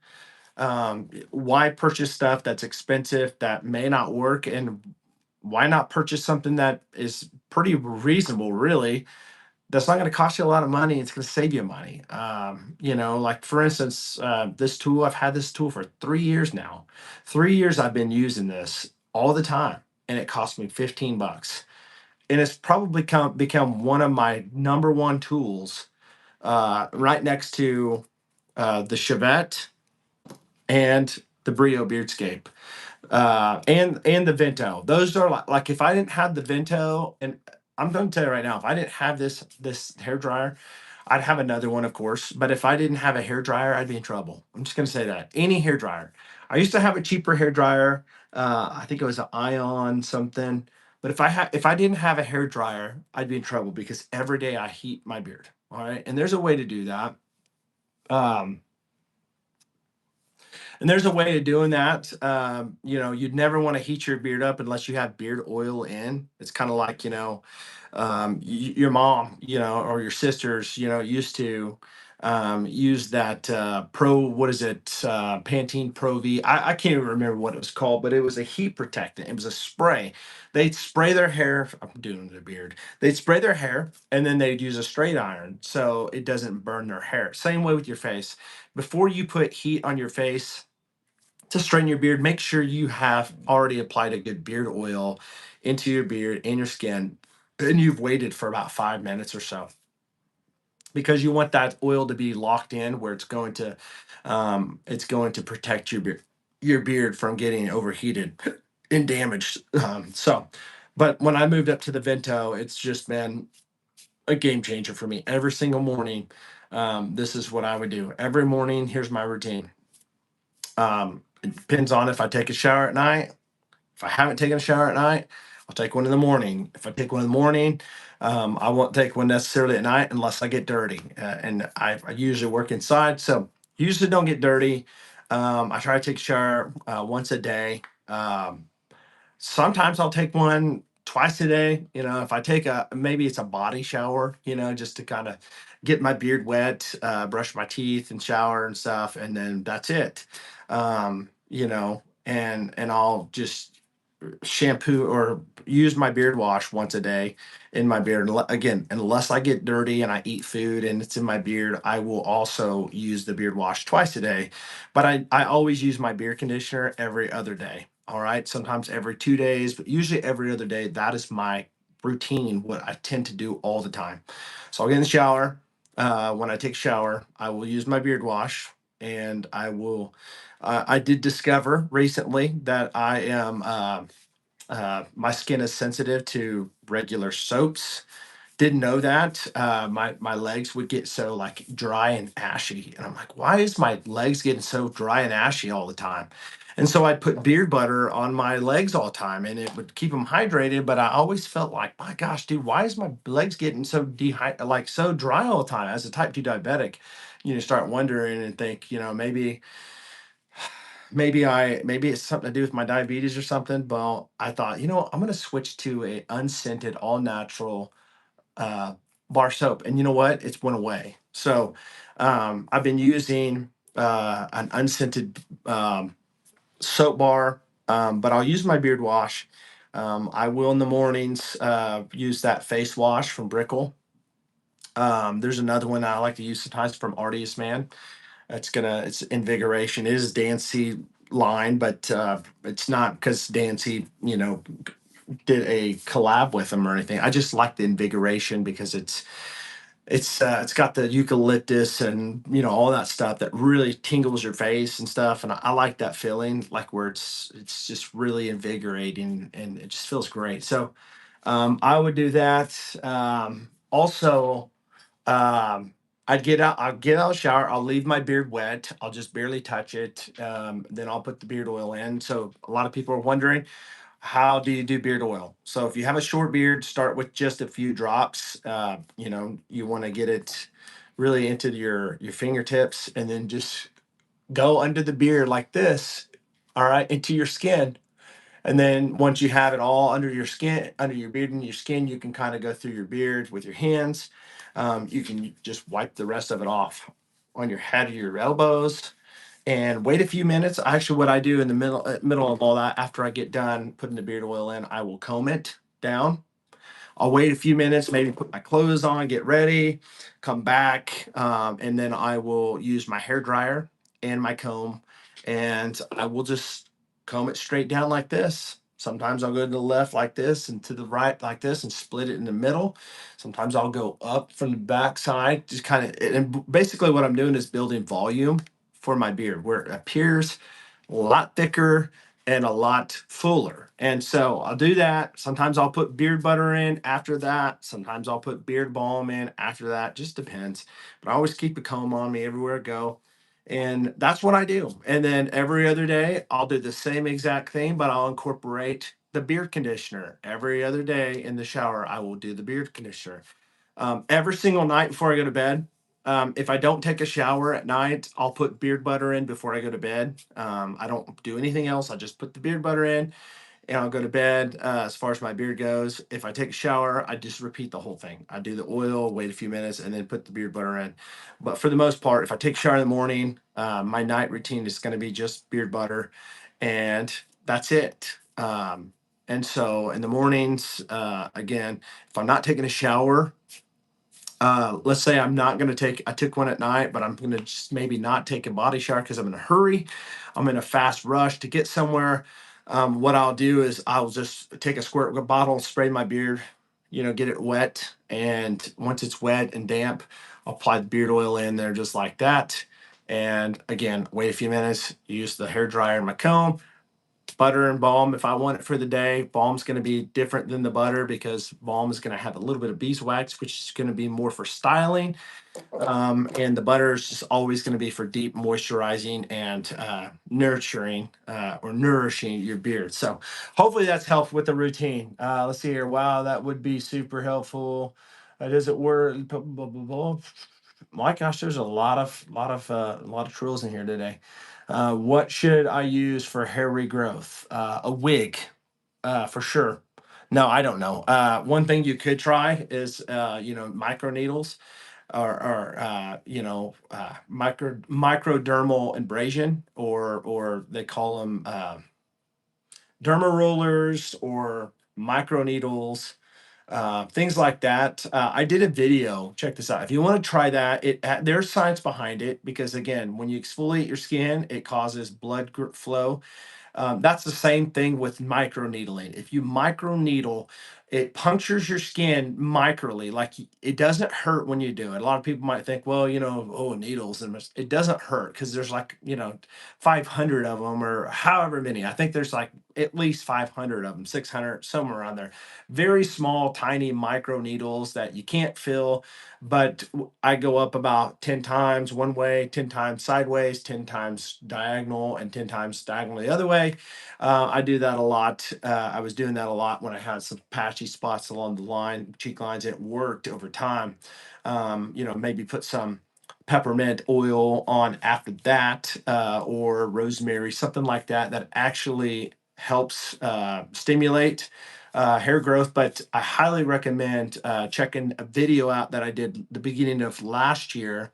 Why purchase stuff that's expensive that may not work, and why not purchase something that is pretty reasonable, really? That's not going to cost you a lot of money. It's going to save you money. Like for instance, this tool, I've had this tool for 3 years now. 3 years I've been using this all the time, and it cost me $15. And it's probably become one of my number one tools, right next to the Chevette and the Brio Beardscape, and the Vento. Those are like if I didn't have the Vento and I'm going to tell you right now, if I didn't have this hair dryer, I'd have another one, of course. But if I didn't have a hair dryer, I'd be in trouble. I'm just going to say that. Any hair dryer. I used to have a cheaper hair dryer. I think it was an Ion something. But if I didn't have a hair dryer, I'd be in trouble because every day I heat my beard. All right, and there's a way to do that. Um, and there's a way of doing that. You'd never want to heat your beard up unless you have beard oil in. It's kind of like, your mom, or your sisters, used to use that what is it, Pantene Pro V. I can't even remember what it was called, but it was a heat protectant. It was a spray. They'd spray their hair. I'm doing their beard. They'd spray their hair and then they'd use a straight iron so it doesn't burn their hair. Same way with your face. Before you put heat on your face, to straighten your beard, make sure you have already applied a good beard oil into your beard and your skin, and you've waited for about 5 minutes or so because you want that oil to be locked in where it's going to protect your beard from getting overheated and damaged. But when I moved up to the Vento, it's just been a game changer for me. Every single morning, this is what I would do. Every morning, here's my routine. It depends on if I take a shower at night. If I haven't taken a shower at night, I'll take one in the morning. If I take one in the morning, I won't take one necessarily at night unless I get dirty. And I usually work inside, so usually don't get dirty. I try to take a shower once a day. Sometimes I'll take one twice a day. If I take maybe it's a body shower, just to kind of get my beard wet, brush my teeth and shower and stuff, and then that's it. And I'll just shampoo or use my beard wash once a day in my beard. Again, unless I get dirty and I eat food and it's in my beard, I will also use the beard wash twice a day. But I always use my beard conditioner every other day. All right. Sometimes every 2 days, but usually every other day. That is my routine, what I tend to do all the time. So I'll get in the shower. When I take a shower, I will use my beard wash and I did discover recently that I am my skin is sensitive to regular soaps. Didn't know that. My legs would get so like dry and ashy, and I'm like, why is my legs getting so dry and ashy all the time? And so I'd put beard butter on my legs all the time, and it would keep them hydrated. But I always felt like, my gosh, dude, why is my legs getting so like so dry all the time? As a type 2 diabetic, start wondering and think, maybe it's something to do with my diabetes or something. Well, I thought, I'm going to switch to a unscented, all natural uh, bar soap, and you know what? It's went away. So I've been using an unscented soap bar, but I'll use my beard wash. I will in the mornings use that face wash from Brickle. There's another one that I like to use sometimes from Artius Man. It's invigoration. It is Dancy line, but it's not because Dancy, did a collab with them or anything. I just like the invigoration because it's got the eucalyptus and all that stuff that really tingles your face and stuff. And I like that feeling, like where it's just really invigorating and it just feels great. So I would do that. Also, I'll get out of the shower, I'll leave my beard wet, I'll just barely touch it. Then I'll put the beard oil in. So a lot of people are wondering, how do you do beard oil? So if you have a short beard, start with just a few drops. You want to get it really into your fingertips, and then just go under the beard like this, all right, into your skin. And then once you have it all under your skin, under your beard and your skin, you can kind of go through your beard with your hands. You can just wipe the rest of it off on your head or your elbows and wait a few minutes. Actually, what I do in the middle of all that, after I get done putting the beard oil in, I will comb it down. I'll wait a few minutes, maybe put my clothes on, get ready, come back, and then I will use my hair dryer and my comb, and I will just comb it straight down like this. Sometimes I'll go to the left like this and to the right like this and split it in the middle. Sometimes I'll go up from the back side, just kind of, and basically what I'm doing is building volume for my beard where it appears a lot thicker and a lot fuller. And so I'll do that. Sometimes I'll put beard butter in after that. Sometimes I'll put beard balm in after that. Just depends. But I always keep a comb on me everywhere I go. And that's what I do. And then every other day, I'll do the same exact thing, but I'll incorporate the beard conditioner. Every other day in the shower, I will do the beard conditioner. Every single night before I go to bed. If I don't take a shower at night, I'll put beard butter in before I go to bed. I don't do anything else. I just put the beard butter in and I'll go to bed. As far as my beard goes, if I take a shower, I just repeat the whole thing. I do the oil, wait a few minutes, and then put the beard butter in. But for the most part, if I take a shower in the morning, my night routine is going to be just beard butter, and that's it. And so in the mornings, again, if I'm not taking a shower, let's say I took one at night, but I'm going to just maybe not take a body shower because I'm in a hurry. I'm in a fast rush to get somewhere. What I'll do is I'll just take a squirt bottle, spray my beard, get it wet. And once it's wet and damp, I'll apply the beard oil in there just like that. And again, wait a few minutes, use the hair dryer and my comb, butter and balm if I want it for the day. Balm's going to be different than the butter because balm is going to have a little bit of beeswax, which is going to be more for styling. And the butter is just always going to be for deep moisturizing and nurturing or nourishing your beard. So hopefully that's helpful with the routine. Let's see here. Wow, that would be super helpful. Does it work? My gosh, there's a lot of trills in here today. What should I use for hair regrowth? A wig, for sure. No, I don't know. One thing you could try is, micro needles or microdermal abrasion, or they call them derma rollers or micro needles, things like that. I did a video. Check this out. If you want to try that, there's science behind it because again, when you exfoliate your skin, it causes flow. That's the same thing with microneedling. If you microneedle, it punctures your skin microly. Like it doesn't hurt when you do it. A lot of people might think, well, oh, needles, and it doesn't hurt because there's like 500 of them or however many. I think there's like at least 500 of them, 600, somewhere around there. Very small, tiny micro needles that you can't feel. But I go up about 10 times one way, 10 times sideways, 10 times diagonal, and 10 times diagonal the other way. I do that a lot. I was doing that a lot when I had some patchy spots along the cheek lines. It worked over time. Maybe put some peppermint oil on after that, or rosemary, something like that, that actually helps stimulate hair growth. But I highly recommend checking a video out that I did the beginning of last year.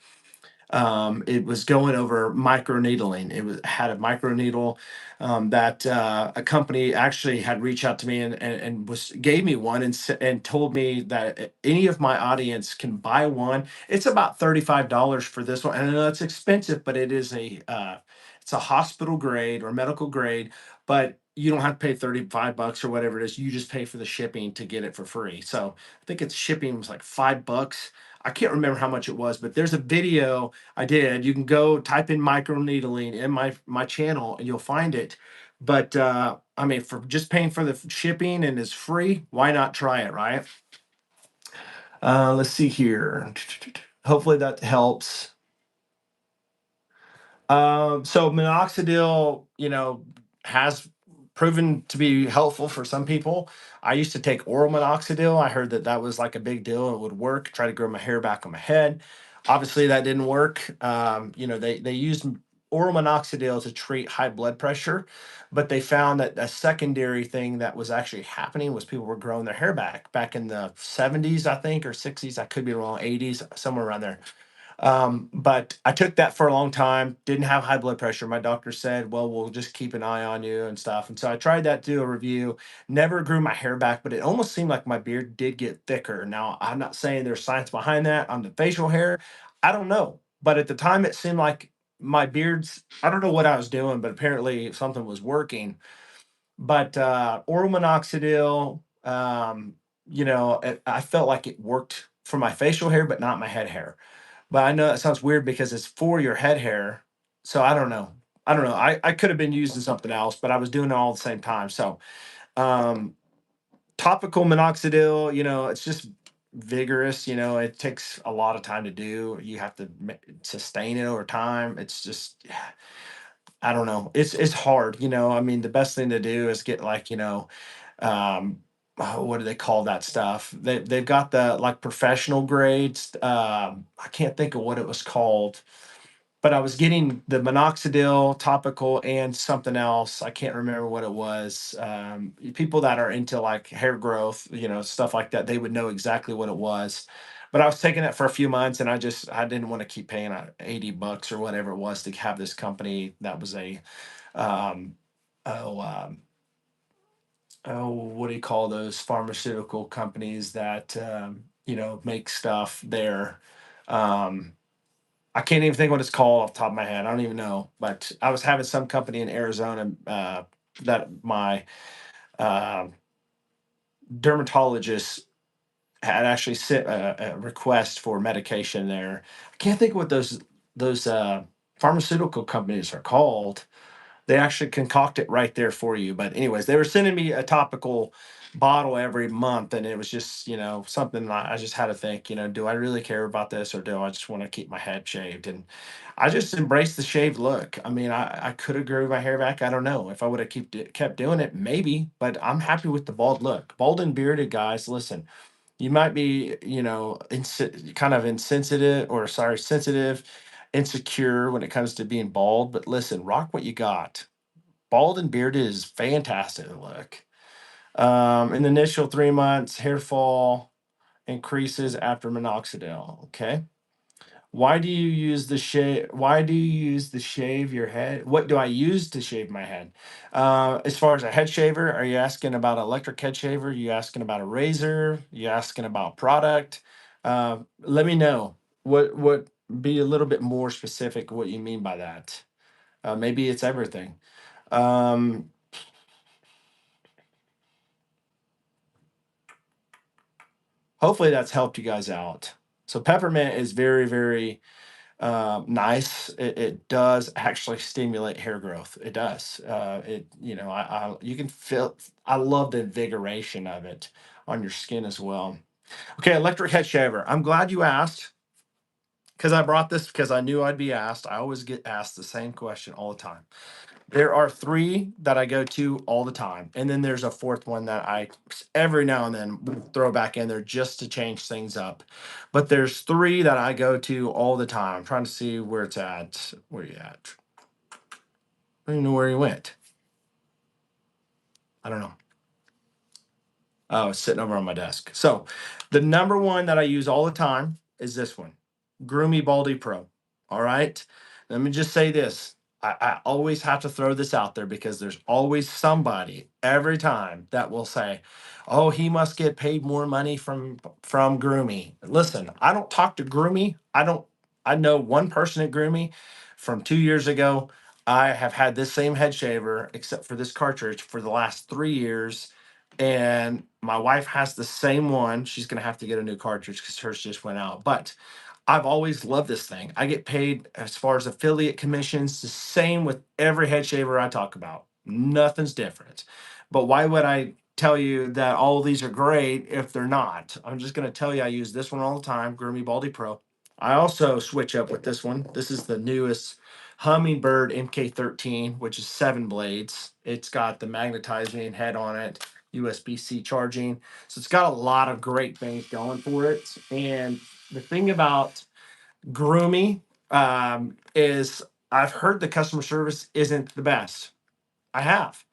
It was going over microneedling. Had a microneedle that a company actually had reached out to me and gave me one and told me that any of my audience can buy one. It's about $35 for this one, and I know it's expensive, but it's a hospital grade or medical grade, but you don't have to pay 35 bucks or whatever it is. You just pay for the shipping to get it for free. So I think it's shipping was like $5. I can't remember how much it was, but there's a video I did. You can go type in microneedling in my channel and you'll find it. But I mean, for just paying for the shipping and it's free, why not try it, right? Let's see here. Hopefully that helps. So minoxidil, has proven to be helpful for some people. I used to take oral minoxidil. I heard that was like a big deal. It would work. Try to grow my hair back on my head. Obviously, that didn't work. They used oral minoxidil to treat high blood pressure, but they found that a secondary thing that was actually happening was people were growing their hair back in the 70s, I think, or 60s. I could be wrong, 80s, somewhere around there. But I took that for a long time, didn't have high blood pressure. My doctor said, well, we'll just keep an eye on you and stuff. And so I tried that, do a review, never grew my hair back, but it almost seemed like my beard did get thicker. Now, I'm not saying there's science behind that on the facial hair. I don't know. But at the time, it seemed like I don't know what I was doing, but apparently something was working. But oral minoxidil, I felt like it worked for my facial hair, but not my head hair. But I know that sounds weird because it's for your head hair. So I don't know. I don't know. I could have been using something else, but I was doing it all at the same time. So, um, topical minoxidil, it's just vigorous. It takes a lot of time to do. You have to sustain it over time. It's just, I don't know. It's hard. I mean, the best thing to do is get like, um, what do they call that stuff? They've got the like professional grades. I can't think of what it was called, but I was getting the minoxidil topical and something else. I can't remember what it was. People that are into like hair growth, stuff like that, they would know exactly what it was. But I was taking it for a few months, and I didn't want to keep paying $80 or whatever it was to have this company that was a um, oh what do you call those pharmaceutical companies that make stuff there. Um, I can't even think what it's called off the top of my head. I don't even know. But I was having some company in Arizona that my uh, dermatologist had actually sent a request for medication there. I can't think what those pharmaceutical companies are called. They actually concoct it right there for you. But anyways, they were sending me a topical bottle every month, and it was just, something I just had to think, do I really care about this, or do I just want to keep my head shaved? And I just embraced the shaved look. I mean, I could have grew my hair back. I don't know if I would have kept doing it, maybe, but I'm happy with the bald look. Bald and bearded guys, listen, you might be, kind of insensitive, or sorry, sensitive, insecure when it comes to being bald, but listen, rock what you got. Bald and bearded is fantastic to look. In the initial 3 months, hair fall increases after minoxidil. Okay. Why do you use the shave? Why do you use the shave your head? What do I use to shave my head? As far as a head shaver, are you asking about an electric head shaver? Are you asking about a razor? You asking about product? Let me know. What Be a little bit more specific what you mean by that. Maybe it's everything. Um, Hopefully that's helped you guys out. So peppermint is very, very nice. It does actually stimulate hair growth. It does. You can feel. I love the invigoration of it on your skin as well. Okay, electric head shaver. I'm glad you asked, because I brought this because I knew I'd be asked. I always get asked the same question all the time. There are three that I go to all the time, and then there's a fourth one that I every now and then throw back in there just to change things up. But there's three that I go to all the time. I'm trying to see where it's at. Where you at? I don't even know where he went. I don't know. Oh, it's sitting over on my desk. So the number one that I use all the time is this one, Groomy Baldy Pro. All right. Let me just say this. I always have to throw this out there because there's always somebody every time that will say, "Oh, he must get paid more money from Groomy." Listen, I don't talk to Groomy. I don't. I know one person at Groomy from 2 years ago. I have had this same head shaver, except for this cartridge, for the last 3 years, and my wife has the same one. She's gonna have to get a new cartridge because hers just went out. But I've always loved this thing. I get paid as far as affiliate commissions, the same with every head shaver I talk about. Nothing's different. But why would I tell you that all of these are great if they're not? I'm just gonna tell you I use this one all the time, Groomy Baldy Pro. I also switch up with this one. This is the newest Hummingbird MK13, which is 7 blades. It's got the magnetizing head on it, USB-C charging. So it's got a lot of great things going for it. And the thing about Groomy is I've heard the customer service isn't the best. I have.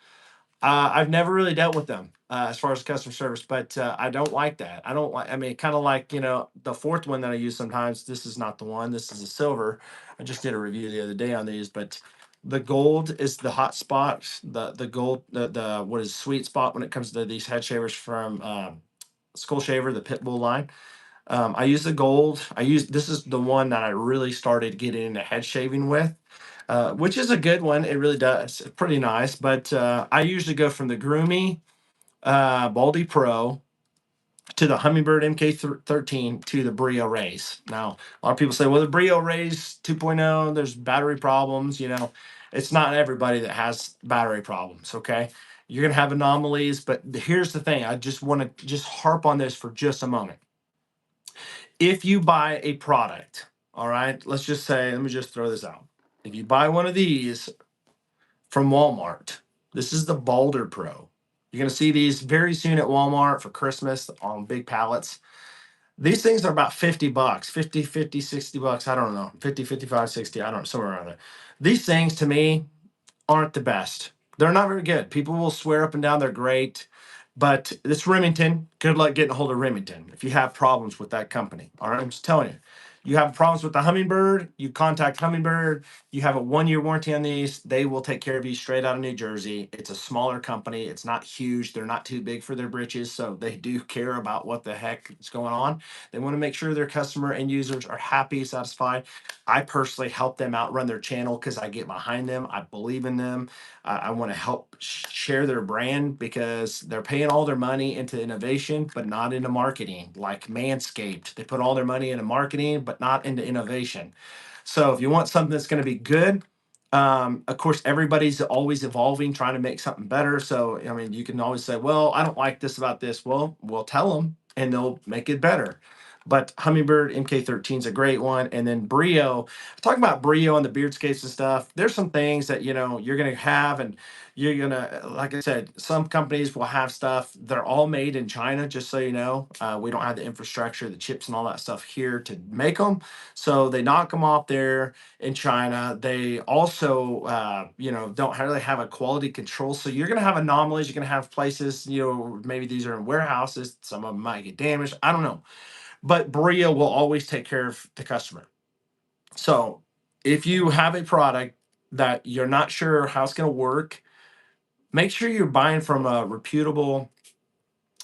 I've never really dealt with them as far as customer service, but I don't like that. I don't like. I mean, kind of like the fourth one that I use sometimes. This is not the one. This is a silver. I just did a review the other day on these, but the gold is the hot spot. The gold the what is sweet spot when it comes to these head shavers from Skull Shaver, the Pitbull line. I use the gold. This is the one that I really started getting into head shaving with, which is a good one. It really does. It's pretty nice. But I usually go from the Groomy Baldy Pro to the Hummingbird MK13 to the Brio Rays. Now, a lot of people say, well, the Brio Rays 2.0, there's battery problems. It's not everybody that has battery problems. Okay. You're going to have anomalies, but here's the thing. I just want to just harp on this for just a moment. If you buy a product, all right, let's just say, let me just throw this out. If you buy one of these from Walmart, this is the Boulder Pro. You're going to see these very soon at Walmart for Christmas on big pallets. These things are about 50 bucks, 50, 60 bucks. I don't know, 50, 55, 60. I don't know, somewhere around there. These things to me aren't the best. They're not very good. People will swear up and down they're great, but it's Remington. Good luck getting a hold of Remington if you have problems with that company. All right, I'm just telling you. You have problems with the Humminbird, you contact Humminbird. You have a 1-year warranty on these. They will take care of you straight out of New Jersey. It's a smaller company. It's not huge. They're not too big for their britches, so they do care about what the heck is going on. They want to make sure their customer and users are happy, satisfied. I personally help them outrun their channel because I get behind them. I believe in them. I want to help share their brand because they're paying all their money into innovation, but not into marketing. Like Manscaped, they put all their money into marketing, but not into innovation. So if you want something that's going to be good, of course, everybody's always evolving, trying to make something better. So, I mean, you can always say, well, I don't like this about this. Well, we'll tell them and they'll make it better. But Humminbird MK13 is a great one. And then Brio, talking about Brio and the beardscapes and stuff, there's some things that, you're going to have. And you're going to, like I said, some companies will have stuff. They're all made in China, just so you know. We don't have the infrastructure, the chips and all that stuff here to make them. So they knock them off there in China. They also, don't really have a quality control. So you're going to have anomalies. You're going to have places, maybe these are in warehouses. Some of them might get damaged. I don't know. But Brio will always take care of the customer. So if you have a product that you're not sure how it's going to work, make sure you're buying from a reputable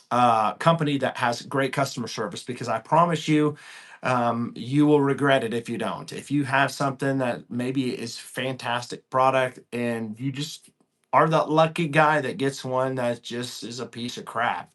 company that has great customer service, because I promise you, you will regret it if you don't. If you have something that maybe is fantastic product and you just are that lucky guy that gets one that just is a piece of crap,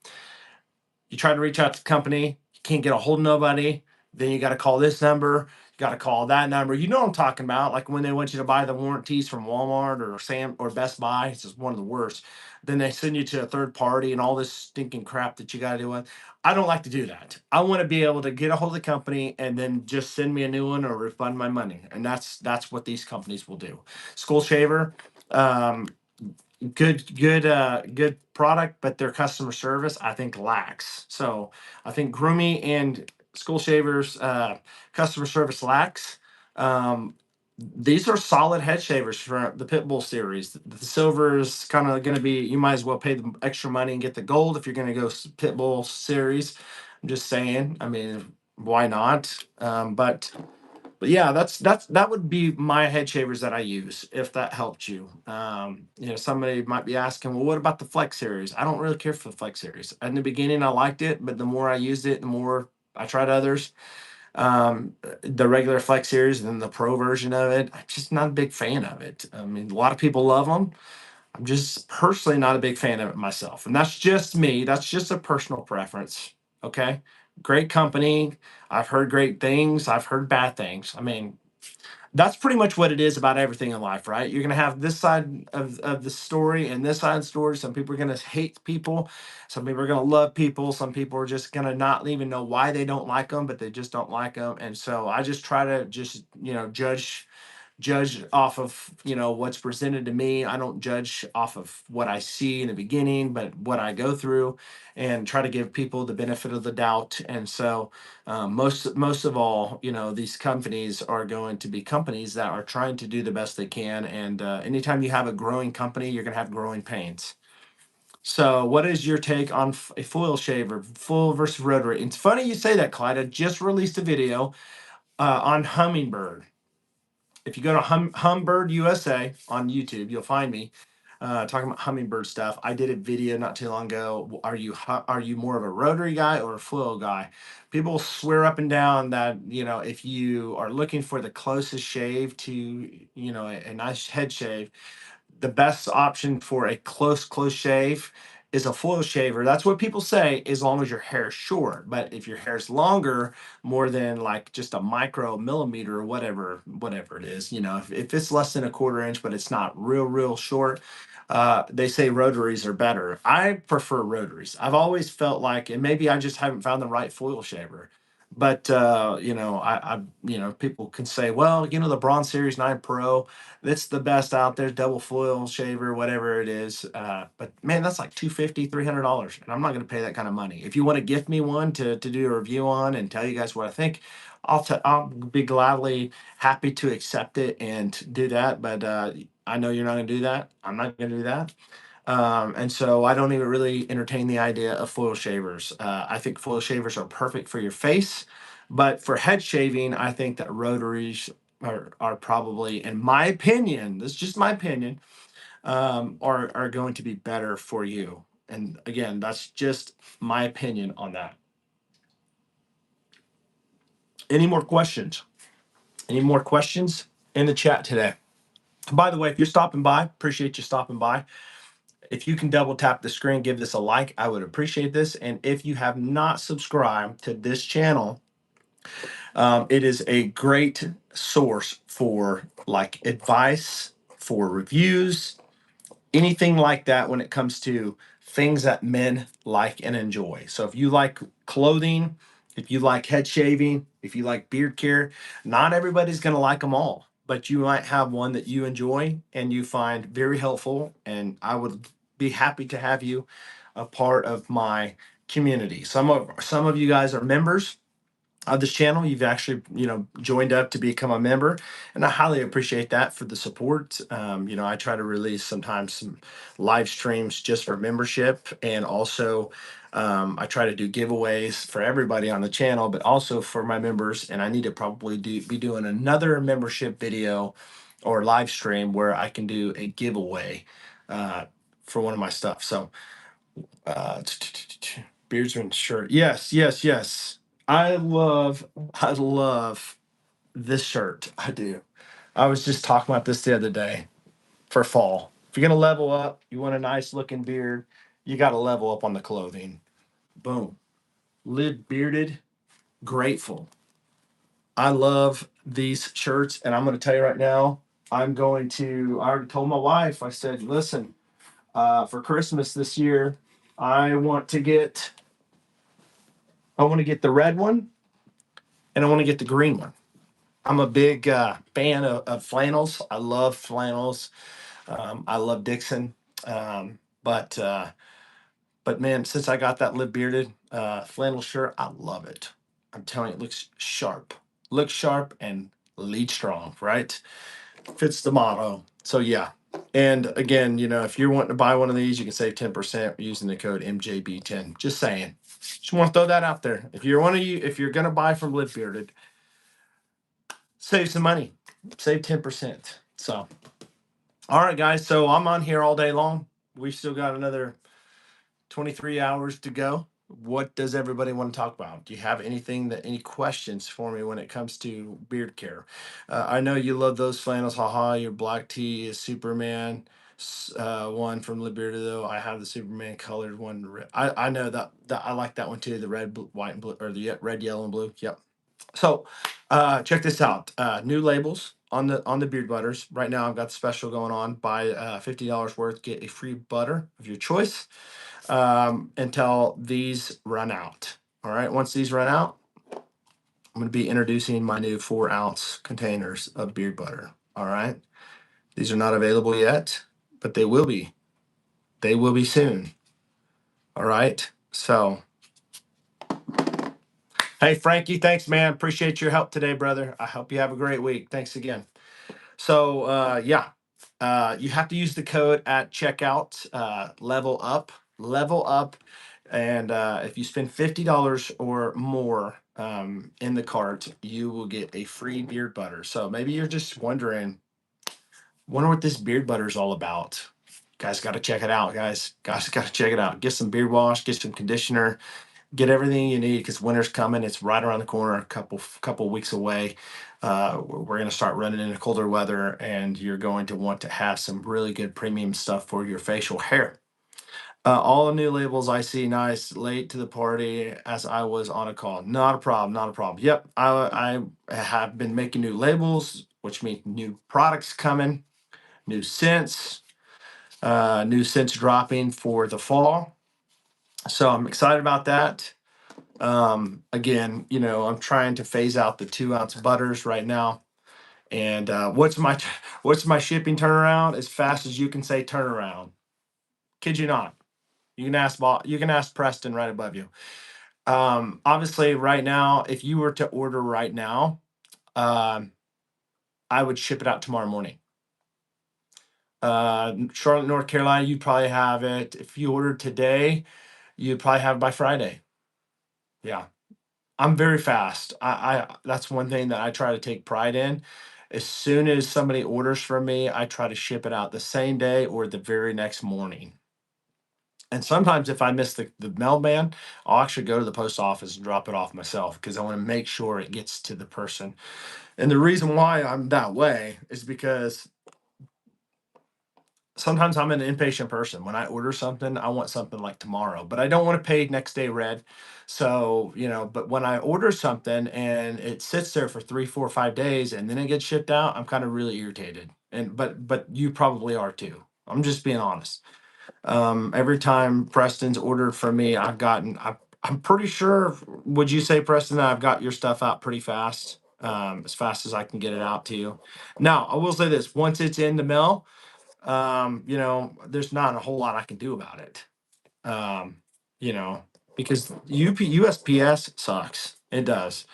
you try to reach out to the company, you can't get a hold of nobody. Then you got to call this number, you got to call that number. You know what I'm talking about? Like when they want you to buy the warranties from Walmart or Sam or Best Buy, it's just one of the worst. Then they send you to a third party and all this stinking crap that you got to do with. I don't like to do that. I want to be able to get a hold of the company and then just send me a new one or refund my money. And that's what these companies will do. Skull Shaver, um, good product, but their customer service I think lacks. So I think Grooming and School Shavers customer service lacks. um these are solid head shavers for the Pitbull series. The silver is kind of going to be, you might as well pay the extra money and get the gold if you're going to go Pitbull series. I'm just saying, I mean, why not? But yeah, that would be my head shavers that I use, if that helped you. Somebody might be asking, well, what about the Flex series? I don't really care for the Flex series. In the beginning, I liked it, but the more I used it, the more I tried others. The regular Flex series and then the Pro version of it, I'm just not a big fan of it. I mean, a lot of people love them. I'm just personally not a big fan of it myself, and that's just me. That's just a personal preference. Okay, great company. I've heard great things. I've heard bad things. I mean, that's pretty much what it is about everything in life, right? You're going to have this side of the story and this side of the story. Some people are going to hate people. Some people are going to love people. Some people are just going to not even know why they don't like them, but they just don't like them. And so I just try to just, judge off of what's presented to me. I don't judge off of what I see in the beginning, but what I go through, and try to give people the benefit of the doubt. And so most of all, these companies are going to be companies that are trying to do the best they can. And anytime you have a growing company, you're going to have growing pains. So what is your take on a foil shaver, full versus rotary? It's funny you say that, Clyde. I just released a video on Humminbird. If you go to Humbird USA on YouTube, you'll find me talking about Humminbird stuff. I did a video not too long ago. Are you more of a rotary guy or a foil guy? People swear up and down that if you are looking for the closest shave to a nice head shave, the best option for a close shave is a foil shaver. That's what people say, as long as your hair is short. But if your hair is longer, more than like just a micro millimeter or whatever it is, if it's less than a quarter inch, but it's not real short, they say rotaries are better. I prefer rotaries. I've always felt like, and maybe I just haven't found the right foil shaver. But people can say, well, the Bronze Series 9 Pro, that's the best out there, double foil shaver, whatever it is. But man, that's like $250, $300, and I'm not going to pay that kind of money. If you want to gift me one to do a review on and tell you guys what I think, I'll be gladly happy to accept it and do that. But I know you're not going to do that. I'm not going to do that. And so I don't even really entertain the idea of foil shavers. I think foil shavers are perfect for your face, but for head shaving, I think that rotaries are probably, in my opinion, this is just my opinion, are going to be better for you. And again, that's just my opinion on that. Any more questions? Any more questions in the chat today? By the way, if you're stopping by, appreciate you stopping by. If you can double tap the screen, give this a like, I would appreciate this. And if you have not subscribed to this channel, it is a great source for like advice, for reviews, anything like that when it comes to things that men like and enjoy. So if you like clothing, if you like head shaving, if you like beard care, not everybody's going to like them all, but you might have one that you enjoy and you find very helpful. And I would be happy to have you a part of my community. Some of you guys are members of this channel. You've actually, joined up to become a member, and I highly appreciate that for the support. I try to release sometimes some live streams just for membership, and also I try to do giveaways for everybody on the channel, but also for my members. And I need to probably be doing another membership video or live stream where I can do a giveaway for one of my stuff. So uh, beardsman shirt. Yes. I love this shirt. I do. I was just talking about this the other day for fall. If you're gonna level up, you want a nice looking beard, you got to level up on the clothing. Boom. Live bearded, grateful. I love these shirts, and I'm going to tell you right now. I already told my wife. I said, listen, for Christmas this year, I want to get the red one, and I want to get the green one. I'm a big fan of flannels. I love flannels. I love Dixon. But man, since I got that lip bearded flannel shirt, I love it. I'm telling you, it looks sharp. Looks sharp and lead strong, right? Fits the motto. So yeah. And again, if you're wanting to buy one of these, you can save 10% using the code MJB10. Just saying. Just want to throw that out there. If you're gonna buy from Lip Bearded, save some money. Save 10%. So all right, guys. So I'm on here all day long. We've still got another 23 hours to go. What does everybody want to talk about? Do you have any questions for me when it comes to beard care? I know you love those flannels. Haha, your black tee is Superman. One from Liberty though. I have the Superman colored one. I know that I like that one too. The red, white, and blue, or the red, yellow, and blue. Yep. So check this out. New labels on the beard butters. Right now I've got the special going on. Buy $50 worth, get a free butter of your choice until these run out. All right. Once these run out, I'm going to be introducing my new 4-ounce containers of beard butter. All right. These are not available yet, but they will be. They will be soon. All right. So, hey, Frankie, thanks, man. Appreciate your help today, brother. I hope you have a great week. Thanks again. So, you have to use the code at checkout, level up. And if you spend $50 or more in the cart, you will get a free beard butter. So maybe you're just wonder what this beard butter is all about. Guys, got to check it out, guys. Guys, got to check it out. Get some beard wash, get some conditioner, get everything you need because winter's coming. It's right around the corner, a couple weeks away. We're going to start running into colder weather, and you're going to want to have some really good premium stuff for your facial hair. All the new labels I see. Nice. Late to the party as I was on a call. Not a problem. Not a problem. Yep. I have been making new labels, which means new products coming, new scents, new scents dropping for the fall. So I'm excited about that. Again, I'm trying to phase out the 2-ounce butters right now. And what's my shipping turnaround? As fast as you can say turnaround. Kid you not. You can ask Preston right above you. Obviously, right now, if you were to order right now, um, I would ship it out tomorrow morning. Charlotte, North Carolina, you'd probably have it. If you ordered today, you'd probably have it by Friday. Yeah, I'm very fast. I that's one thing that I try to take pride in. As soon as somebody orders from me, I try to ship it out the same day or the very next morning. And sometimes if I miss the mailman, I'll actually go to the post office and drop it off myself because I want to make sure it gets to the person. And the reason why I'm that way is because sometimes I'm an impatient person. When I order something, I want something like tomorrow, but I don't want to pay next day red. So, but when I order something and it sits there for 3, 4, 5 days and then it gets shipped out, I'm kind of really irritated. But you probably are too. I'm just being honest. Every time Preston's ordered from me, I'm pretty sure, would you say, Preston, that I've got your stuff out pretty fast? As fast as I can get it out to you. Now, I will say this, once it's in the mail, there's not a whole lot I can do about it. Um, you know, because USPS sucks. It does.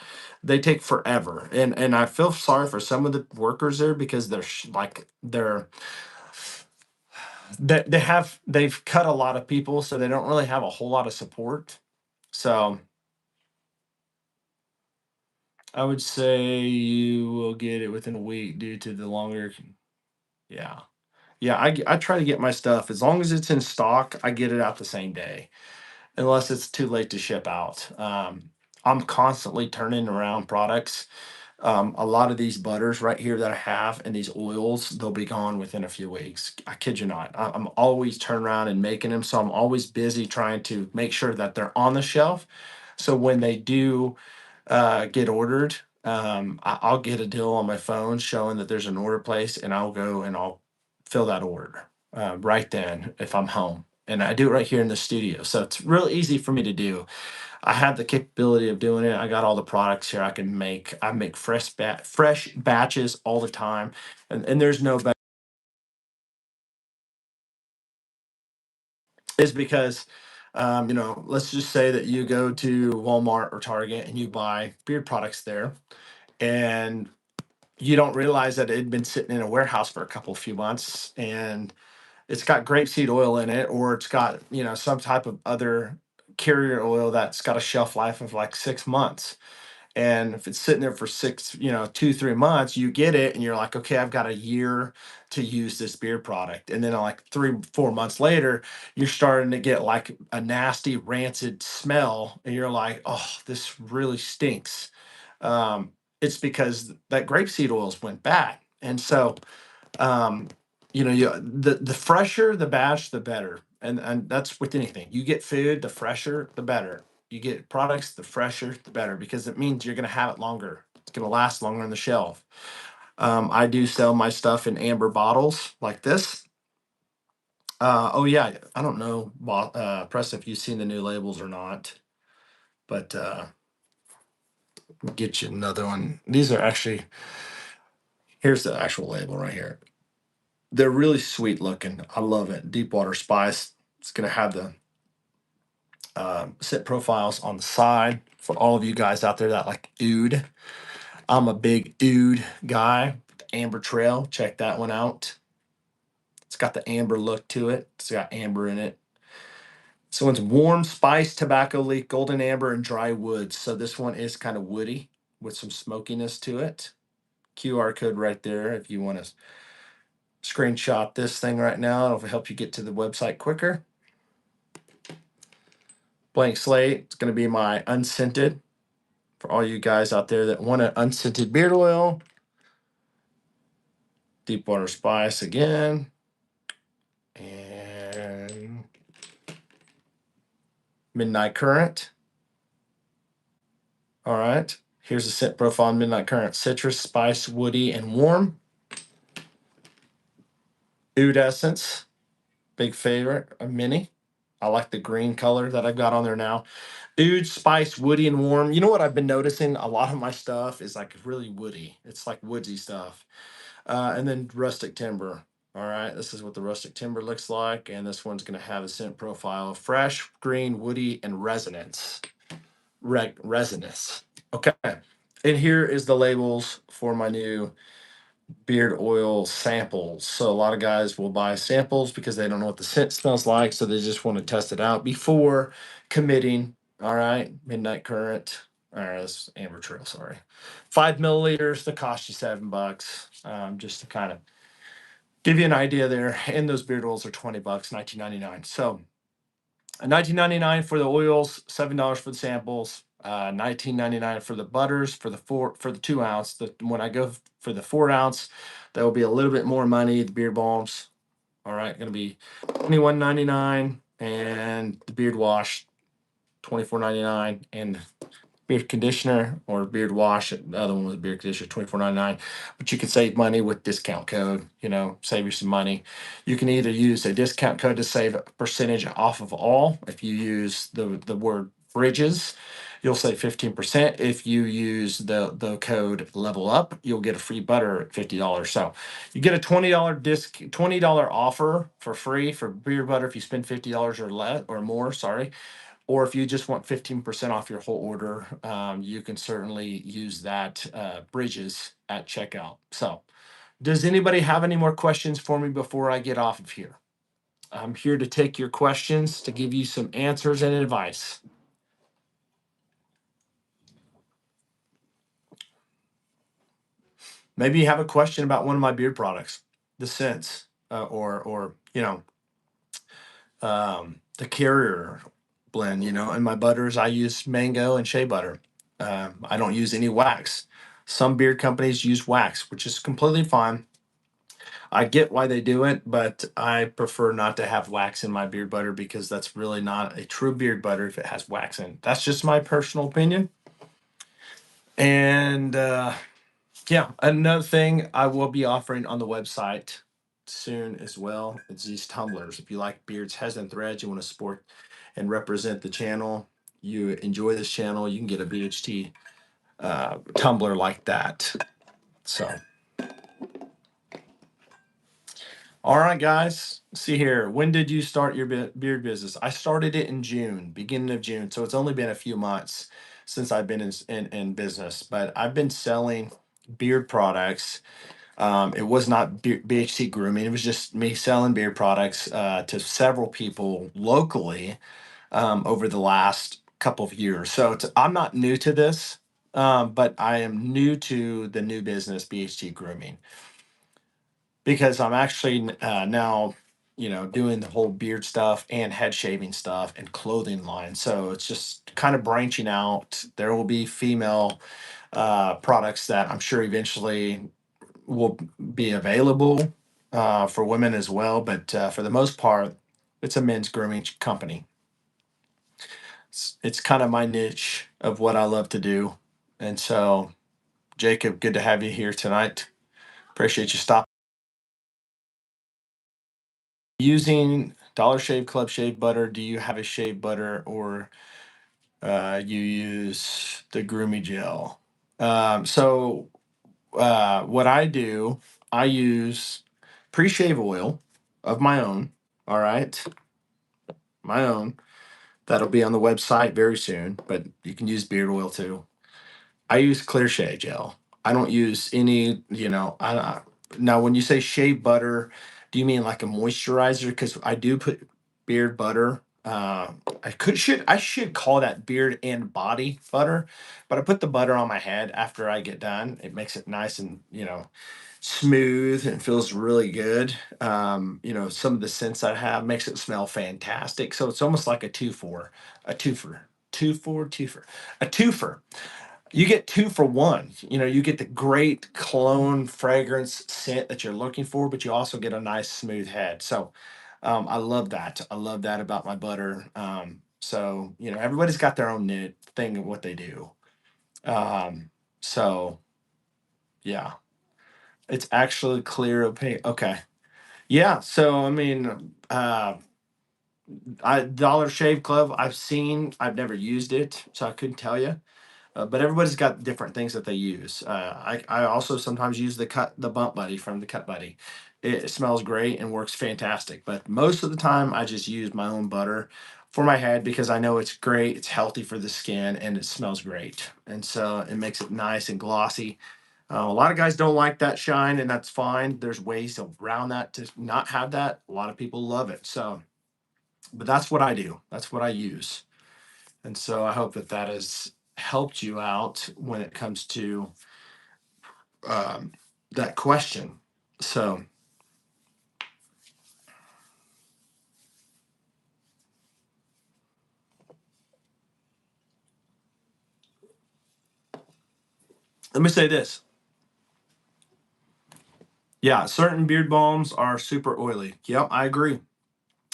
They take forever. And I feel sorry for some of the workers there because they've cut a lot of people, so they don't really have a whole lot of support. So I would say you will get it within a week due to the longer. Yeah. Yeah, I try to get my stuff as long as it's in stock, I get it out the same day, unless it's too late to ship out. I'm constantly turning around products. A lot of these butters right here that I have and these oils, they'll be gone within a few weeks. I kid you not. I'm always turning around and making them. So I'm always busy trying to make sure that they're on the shelf. So when they do get ordered, I'll get a deal on my phone showing that there's an order placed, and I'll go and I'll fill that order right then if I'm home. And I do it right here in the studio. So it's real easy for me to do. I have the capability of doing it. I got all the products here I can make. I make fresh batches all the time. And there's no better is because let's just say that you go to Walmart or Target and you buy beard products there and you don't realize that it had been sitting in a warehouse for a few months and it's got grapeseed oil in it, or it's got, some type of other carrier oil that's got a shelf life of like 6 months. And if it's sitting there for 2, 3 months, you get it and you're like, okay, I've got a year to use this beard product. And then like 3, 4 months later, you're starting to get like a nasty rancid smell. And you're like, oh, this really stinks. It's because that grapeseed oils went bad. And so, um, the fresher the batch, the better. And that's with anything. You get food, the fresher, the better. You get products, the fresher, the better, because it means you're going to have it longer. It's going to last longer on the shelf. I do sell my stuff in amber bottles like this. Oh yeah, I don't know, Press, if you've seen the new labels or not, but get you another one. These are actually, here's the actual label right here. They're really sweet looking. I love it. Deepwater Spice. It's going to have the scent profiles on the side for all of you guys out there that like oud. I'm a big oud guy. Amber Trail, check that one out. It's got the amber look to it. It's got amber in it. So it's warm spice, tobacco leaf, golden amber, and dry wood. So this one is kind of woody with some smokiness to it. QR code right there if you want to screenshot this thing right now. It'll help you get to the website quicker. Blank slate. It's going to be my unscented for all you guys out there that want an unscented beard oil. Deepwater Spice again. And Midnight Current. All right. Here's the scent profile on Midnight Current: citrus, spice, woody, and warm. Oud Essence, big favorite, a mini. I like the green color that I've got on there now. Oud, spice, woody, and warm. You know what I've been noticing? A lot of my stuff is like really woody. It's like woodsy stuff. And then rustic timber. All right, this is what the rustic timber looks like. And this one's going to have a scent profile of fresh, green, woody, and resonance. Resinous. Okay. And here is the labels for my new beard oil samples. So a lot of guys will buy samples because they don't know what the scent smells like. So they just want to test it out before committing. All right. Midnight Current. All right. That's Amber Trail. Sorry. 5 milliliters. That cost you $7. Just to kind of give you an idea there. And those beard oils are $20, $19.99. So $19.99 for the oils, $7 for the samples, $19.99 for the butters for the 2 ounce. When I go for the 4 ounce, that will be a little bit more money. The beard balms, all right, going to be $21.99, and the beard wash $24.99, and beard conditioner or beard wash. The other one was beard conditioner, $24.99. But you can save money with discount code, save you some money. You can either use a discount code to save a percentage off of all. If you use the word bridges, you'll save 15%. If you use the code level up, you'll get a free butter at $50. So you get a $20 offer for free for beard butter if you spend $50 or less or more, sorry. Or if you just want 15% off your whole order, you can certainly use that bridges at checkout. So, does anybody have any more questions for me before I get off of here? I'm here to take your questions, to give you some answers and advice. Maybe you have a question about one of my beard products, the scents, or the carrier blend. In my butters, I use mango and shea butter. I don't use any wax. Some beard companies use wax, which is completely fine. I get why they do it, but I prefer not to have wax in my beard butter because that's really not a true beard butter if it has wax in it. That's just my personal opinion. And yeah, another thing I will be offering on the website soon as well is these tumblers. If you like beards, heads, and threads, you want to support and represent the channel, you enjoy this channel, you can get a BHT tumbler like that. So, all right, guys. See here. When did you start your beard business? I started it in June, beginning of June. So it's only been a few months since I've been in business, but I've been selling beard products. It was not BHT Grooming. It was just me selling beard products to several people locally over the last couple of years. So I'm not new to this, but I am new to the new business, BHT Grooming, because I'm actually now, doing the whole beard stuff and head shaving stuff and clothing line. So it's just kind of branching out. There will be female products that I'm sure eventually will be available for women as well. But for the most part, it's a men's grooming company. It's kind of my niche of what I love to do. And so, Jacob, good to have you here tonight. Appreciate you stopping. Using Dollar Shave Club shave butter, do you have a shave butter, or you use the grooming gel? What I do, I use pre-shave oil of my own. All right, my own. That'll be on the website very soon, but you can use beard oil too. I use clear shave gel. I don't use any, now when you say shave butter, do you mean like a moisturizer? Because I do put beard butter. I should call that beard and body butter, but I put the butter on my head after I get done. It makes it nice and smooth and feels really good. Some of the scents I have makes it smell fantastic. So it's almost like a twofer. You get two for one. You get the great cologne fragrance scent that you're looking for, but you also get a nice smooth head. So I love that. I love that about my butter. So, everybody's got their own thing of what they do. So yeah, it's actually clear opaque. Okay. Yeah. So, I mean, Dollar Shave Club, I've never used it, so I couldn't tell you. But everybody's got different things that they use. I also sometimes use the Bump Buddy from the Cut Buddy. It smells great and works fantastic. But most of the time, I just use my own butter for my head because I know it's great, it's healthy for the skin, and it smells great. And so it makes it nice and glossy. A lot of guys don't like that shine, and that's fine. There's ways around that to not have that. A lot of people love it. So, but that's what I do. That's what I use. And so I hope that that has helped you out when it comes to um, that question. So let me say this. Yeah, certain beard balms are super oily. Yep, I agree.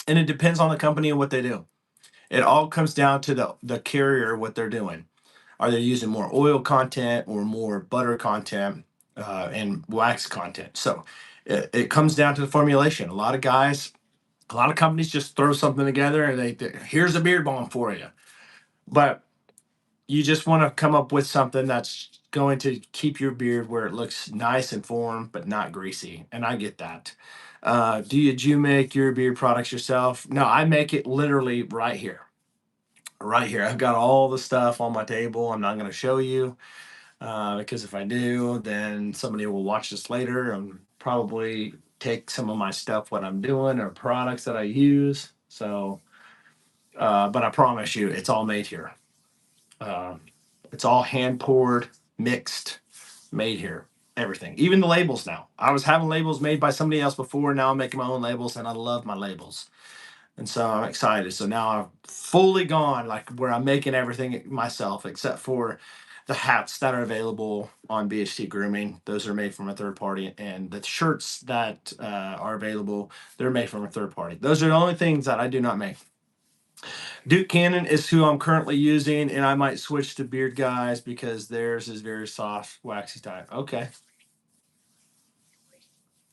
And it depends on the company and what they do. It all comes down to the carrier, what they're doing. Are they using more oil content or more butter content and wax content? So it comes down to the formulation. A lot of companies just throw something together and here's a beard balm for you. But you just want to come up with something that's going to keep your beard where it looks nice and formed, but not greasy. And I get that. Do you make your beard products yourself? No, I make it literally right here. Right here. I've got all the stuff on my table. I'm not going to show you because if I do, then somebody will watch this later and probably take some of my stuff, what I'm doing, or products that I use. So, but I promise you, it's all made here. Uh, it's all hand poured, mixed, made here. Everything, even the labels now. I was having labels made by somebody else before. Now I'm making my own labels, and I love my labels. And so I'm excited. So now I've fully gone like where I'm making everything myself, except for the hats that are available on BHT Grooming. Those are made from a third party, and the shirts that are available, they're made from a third party. Those are the only things that I do not make. Duke Cannon is who I'm currently using, and I might switch to Beard Guys because theirs is very soft, waxy type. Okay.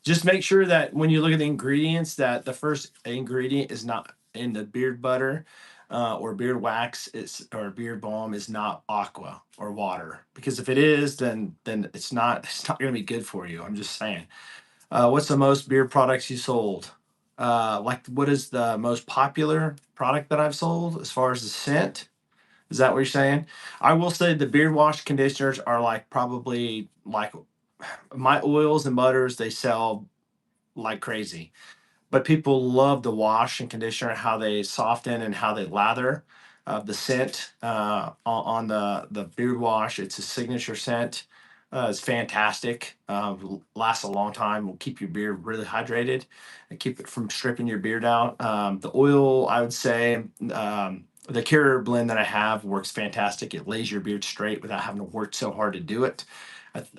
Just make sure that when you look at the ingredients, that the first ingredient is not in the beard butter or beard wax, or beard balm is not aqua or water. Because if it is, then it's not going to be good for you. I'm just saying. What's the most beard products you sold? Like what is the most popular product that I've sold as far as the scent? Is that what you're saying? I will say the beard wash conditioners are like probably like my oils and butters, they sell like crazy. But people love the wash and conditioner, how they soften and how they lather. The scent on the beard wash, it's a signature scent. It's fantastic. Lasts a long time. Will keep your beard really hydrated and keep it from stripping your beard out. The oil, I would say, the Carrier blend that I have works fantastic. It lays your beard straight without having to work so hard to do it. It's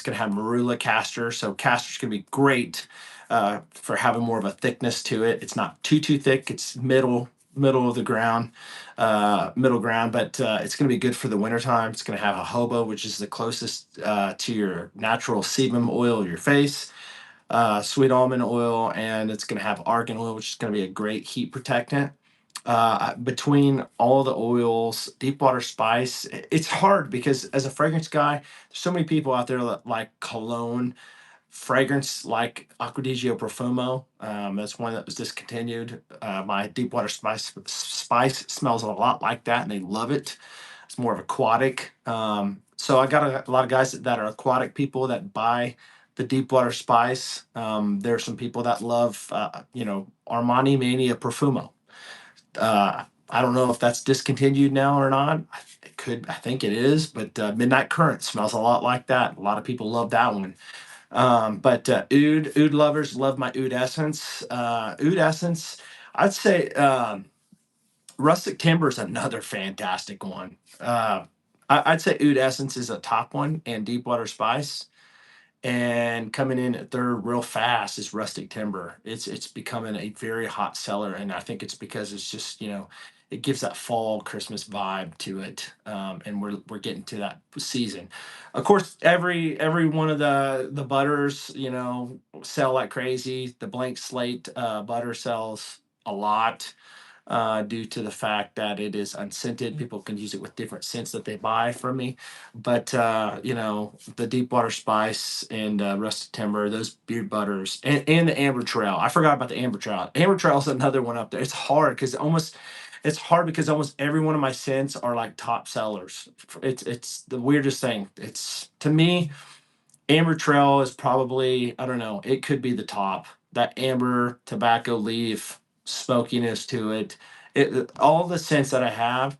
going to have marula castor, so castor's going to be great for having more of a thickness to it. It's not too thick. It's middle of the ground, middle ground, but it's going to be good for the wintertime. It's going to have a jojoba, which is the closest to your natural sebum oil of your face, sweet almond oil, and it's going to have argan oil, which is going to be a great heat protectant. Between all the oils, deep water spice, it's hard because as a fragrance guy, there's so many people out there that like cologne fragrance like Acquadigio Profumo. That's one that was discontinued. My Deepwater Spice smells a lot like that, and they love it. It's more of aquatic. So I got a lot of guys that are aquatic people that buy the Deepwater Spice. There are some people that love, Armani Mania Profumo. I don't know if that's discontinued now or not. It could, I think it is, but Midnight Current smells a lot like that. A lot of people love that one. But oud lovers love my oud essence. Oud essence, I'd say rustic timber is another fantastic one. I'd say oud essence is a top one, and deep water spice. And coming in at third real fast is rustic timber. It's becoming a very hot seller, and I think it's because it's just, it gives that fall Christmas vibe to it, and we're getting to that season. Of course, every one of the butters, sell like crazy. The blank slate butter sells a lot, due to the fact that it is unscented. People can use it with different scents that they buy from me. But, the deep water spice and rusted timber, those beard butters, and the amber trail. I forgot about the amber trail. Amber trail is another one up there. It's hard because almost every one of my scents are like top sellers. It's the weirdest thing. It's, to me, amber trail is probably, I don't know, it could be the top. That amber tobacco leaf smokiness to it. All the scents that I have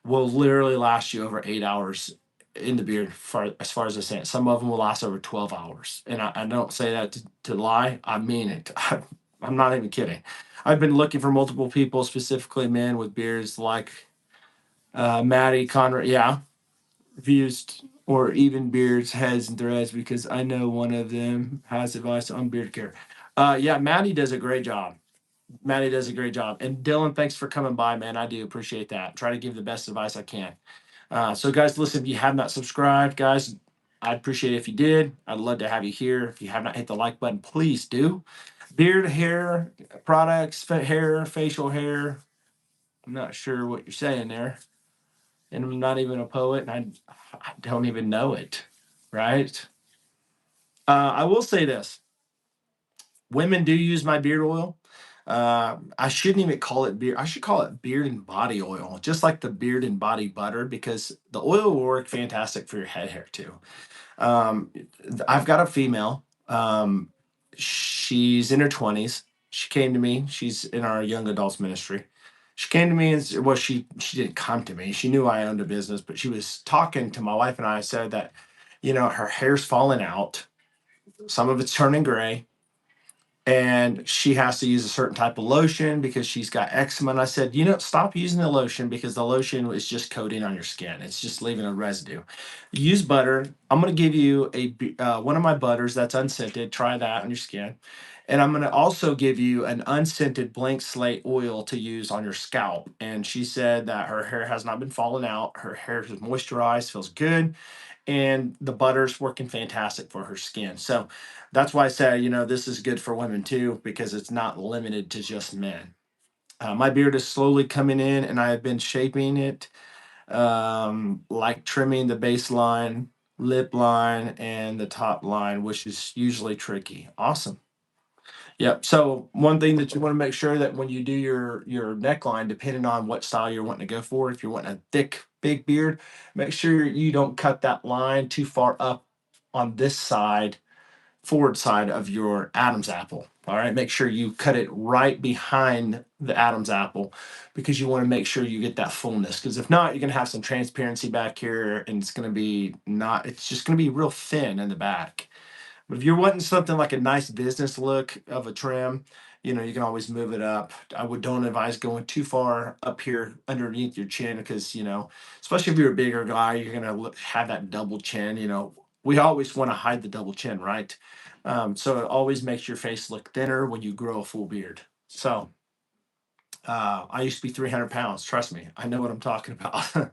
will literally last you over 8 hours in the beard, as far as the scent. Some of them will last over 12 hours. And I don't say that to lie. I mean it. I'm not even kidding. I've been looking for multiple people, specifically men with beards like Maddie, Conrad. Yeah, views or even beards, heads, and threads, because I know one of them has advice on beard care. Yeah, Maddie does a great job. Maddie does a great job. And Dylan, thanks for coming by, man. I do appreciate that. Try to give the best advice I can. So, guys, listen, if you have not subscribed, guys, I'd appreciate it if you did. I'd love to have you here. If you have not hit the like button, please do. Beard, hair products, hair, facial hair. I'm not sure what you're saying there, and I'm not even a poet, and I don't even know it, right? I will say this: women do use my beard oil. I shouldn't even call it beard. I should call it beard and body oil, just like the beard and body butter, because the oil will work fantastic for your head hair too. Um, I've got a female. She's in her 20s. She came to me. She's in our young adults ministry. She came to me and well, she didn't come to me. She knew I owned a business, but she was talking to my wife and I. Said that, her hair's falling out. Some of it's turning gray, and she has to use a certain type of lotion because she's got eczema. And I said, stop using the lotion, because the lotion is just coating on your skin. It's just leaving a residue. Use butter. I'm going to give you one of my butters that's unscented. Try that on your skin. And I'm going to also give you an unscented blank slate oil to use on your scalp. And she said that her hair has not been falling out. Her hair is moisturized, feels good, and the butter's working fantastic for her skin. So that's why I say, this is good for women too, because it's not limited to just men. My beard is slowly coming in, and I have been shaping it, like trimming the base line, lip line, and the top line, which is usually tricky. Awesome. Yep. So one thing that you want to make sure that when you do your neckline, depending on what style you're wanting to go for, if you're wanting a thick, big beard, make sure you don't cut that line too far up on this side, forward side of your Adam's apple. All right. Make sure you cut it right behind the Adam's apple, because you want to make sure you get that fullness. Because if not, you're going to have some transparency back here, and it's just going to be real thin in the back. But if you're wanting something like a nice business look of a trim, you can always move it up. Don't advise going too far up here underneath your chin, because, especially if you're a bigger guy, you're going to have that double chin. We always want to hide the double chin, right? So it always makes your face look thinner when you grow a full beard. So I used to be 300 pounds. Trust me, I know what I'm talking about.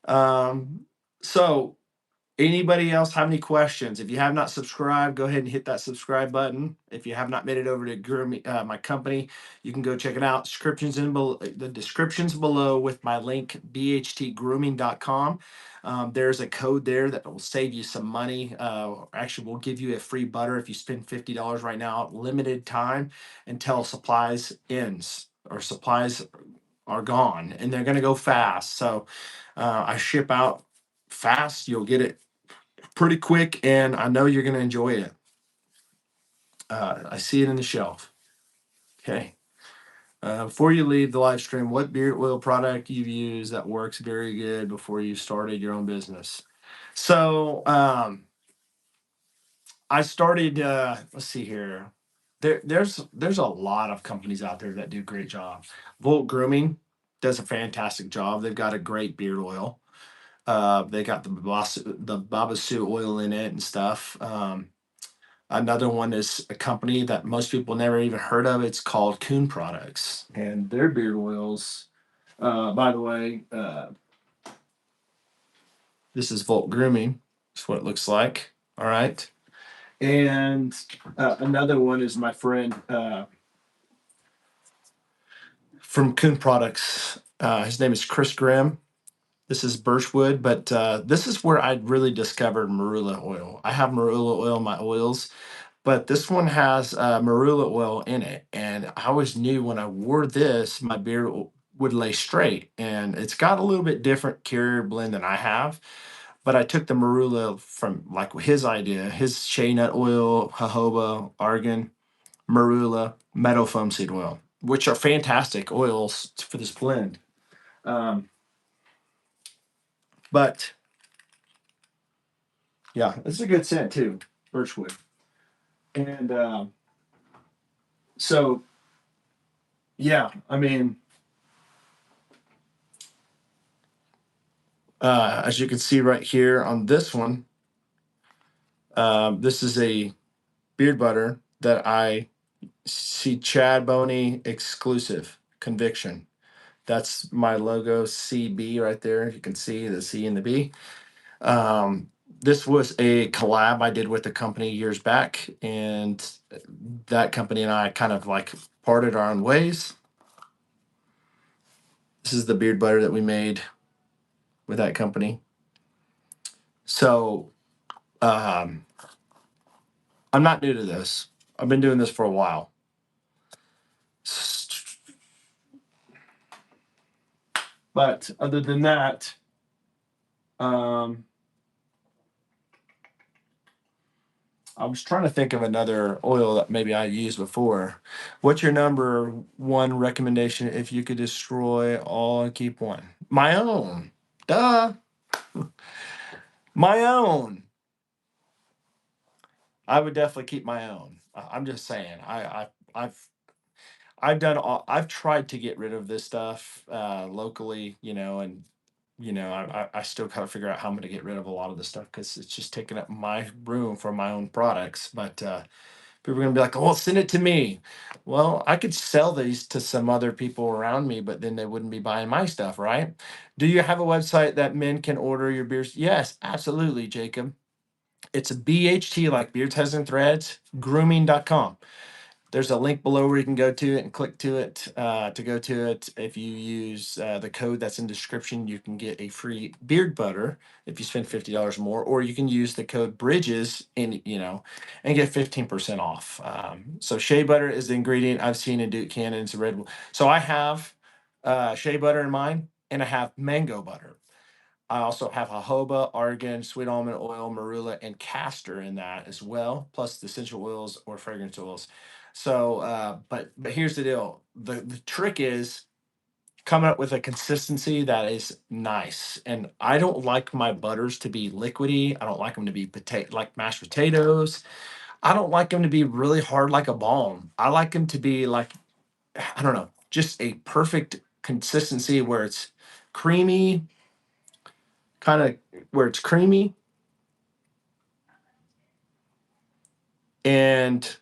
um, so Anybody else have any questions? If you have not subscribed, go ahead and hit that subscribe button. If you have not made it over to Grooming, my company, you can go check it out. The descriptions below with my link, bhtgrooming.com. There's a code there that will save you some money. Actually, we'll give you a free butter if you spend $50 right now, limited time until supplies ends or supplies are gone, and they're going to go fast. So I ship out fast. You'll get it pretty quick, and I know you're going to enjoy it. I see it in the shelf. Okay. Before you leave the live stream, what beard oil product you've used that works very good before you started your own business? So I started. Let's see here. There's a lot of companies out there that do a great job. Volt Grooming does a fantastic job. They've got a great beard oil. They got the Babasu oil in it and stuff. Another one is a company that most people never even heard of. It's called Coon Products, and their beard oils. By the way, this is Volt Grooming. That's what it looks like. All right. And another one is my friend from Coon Products. His name is Chris Grimm. This is birchwood, but this is where I really discovered marula oil. I have marula oil in my oils, but this one has marula oil in it. And I always knew when I wore this, my beard would lay straight. And it's got a little bit different carrier blend than I have. But I took the marula from like his idea, his shea nut oil, jojoba, argan, marula, meadow foam seed oil, which are fantastic oils for this blend. Um, but yeah, it's a good scent too, birchwood. And so, yeah, I mean, as you can see right here on this one, this is a beard butter that I see Chad Boney exclusive conviction. That's my logo CB right there. You can see the C and the B. Um, this was a collab I did with a company years back, and that company and I kind of like parted our own ways. This is the beard butter that we made with that company. So um, I'm not new to this. I've been doing this for a while. But other than that, um, I was trying to think of another oil that maybe I used before. What's your number one recommendation if you could destroy all and keep one? My own. Duh. My own. I would definitely keep my own. I'm just saying. I've done all. I've tried to get rid of this stuff locally, and I still kind of figure out how I'm going to get rid of a lot of this stuff because it's just taking up my room for my own products. But people are going to be like, "Oh, send it to me." Well, I could sell these to some other people around me, but then they wouldn't be buying my stuff, right? Do you have a website that men can order your beers? Yes, absolutely, Jacob. It's a BHT, like Beards, Heads, and Threads, grooming.com. There's a link below where you can go to it and click to it to go to it. If you use the code that's in description, you can get a free beard butter if you spend $50 more, or you can use the code Bridges and get 15% off. So shea butter is the ingredient I've seen in Duke Cannon. It's a red. So I have shea butter in mine, and I have mango butter. I also have jojoba, argan, sweet almond oil, marula, and castor in that as well, plus the essential oils or fragrance oils. So, but here's the deal: the trick is coming up with a consistency that is nice. And I don't like my butters to be liquidy. I don't like them to be like mashed potatoes. I don't like them to be really hard like a balm. I like them to be like, I don't know, just a perfect consistency where it's creamy, kind of where it's creamy and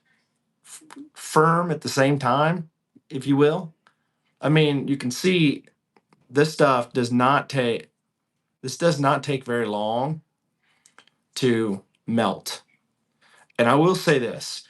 firm at the same time, if you will. I mean, you can see this stuff does not take very long to melt. And I will say this,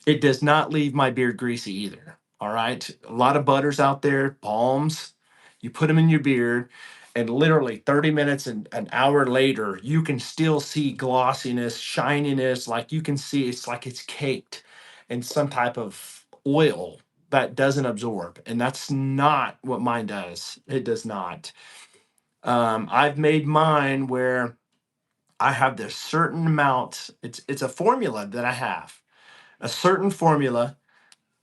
it does not leave my beard greasy either. All right. A lot of butters out there, balms, you put them in your beard, and literally 30 minutes and an hour later, you can still see glossiness, shininess. Like you can see it's like it's caked in some type of oil that doesn't absorb. And that's not what mine does. It does not. I've made mine where I have this certain amount, it's a formula that I have a certain formula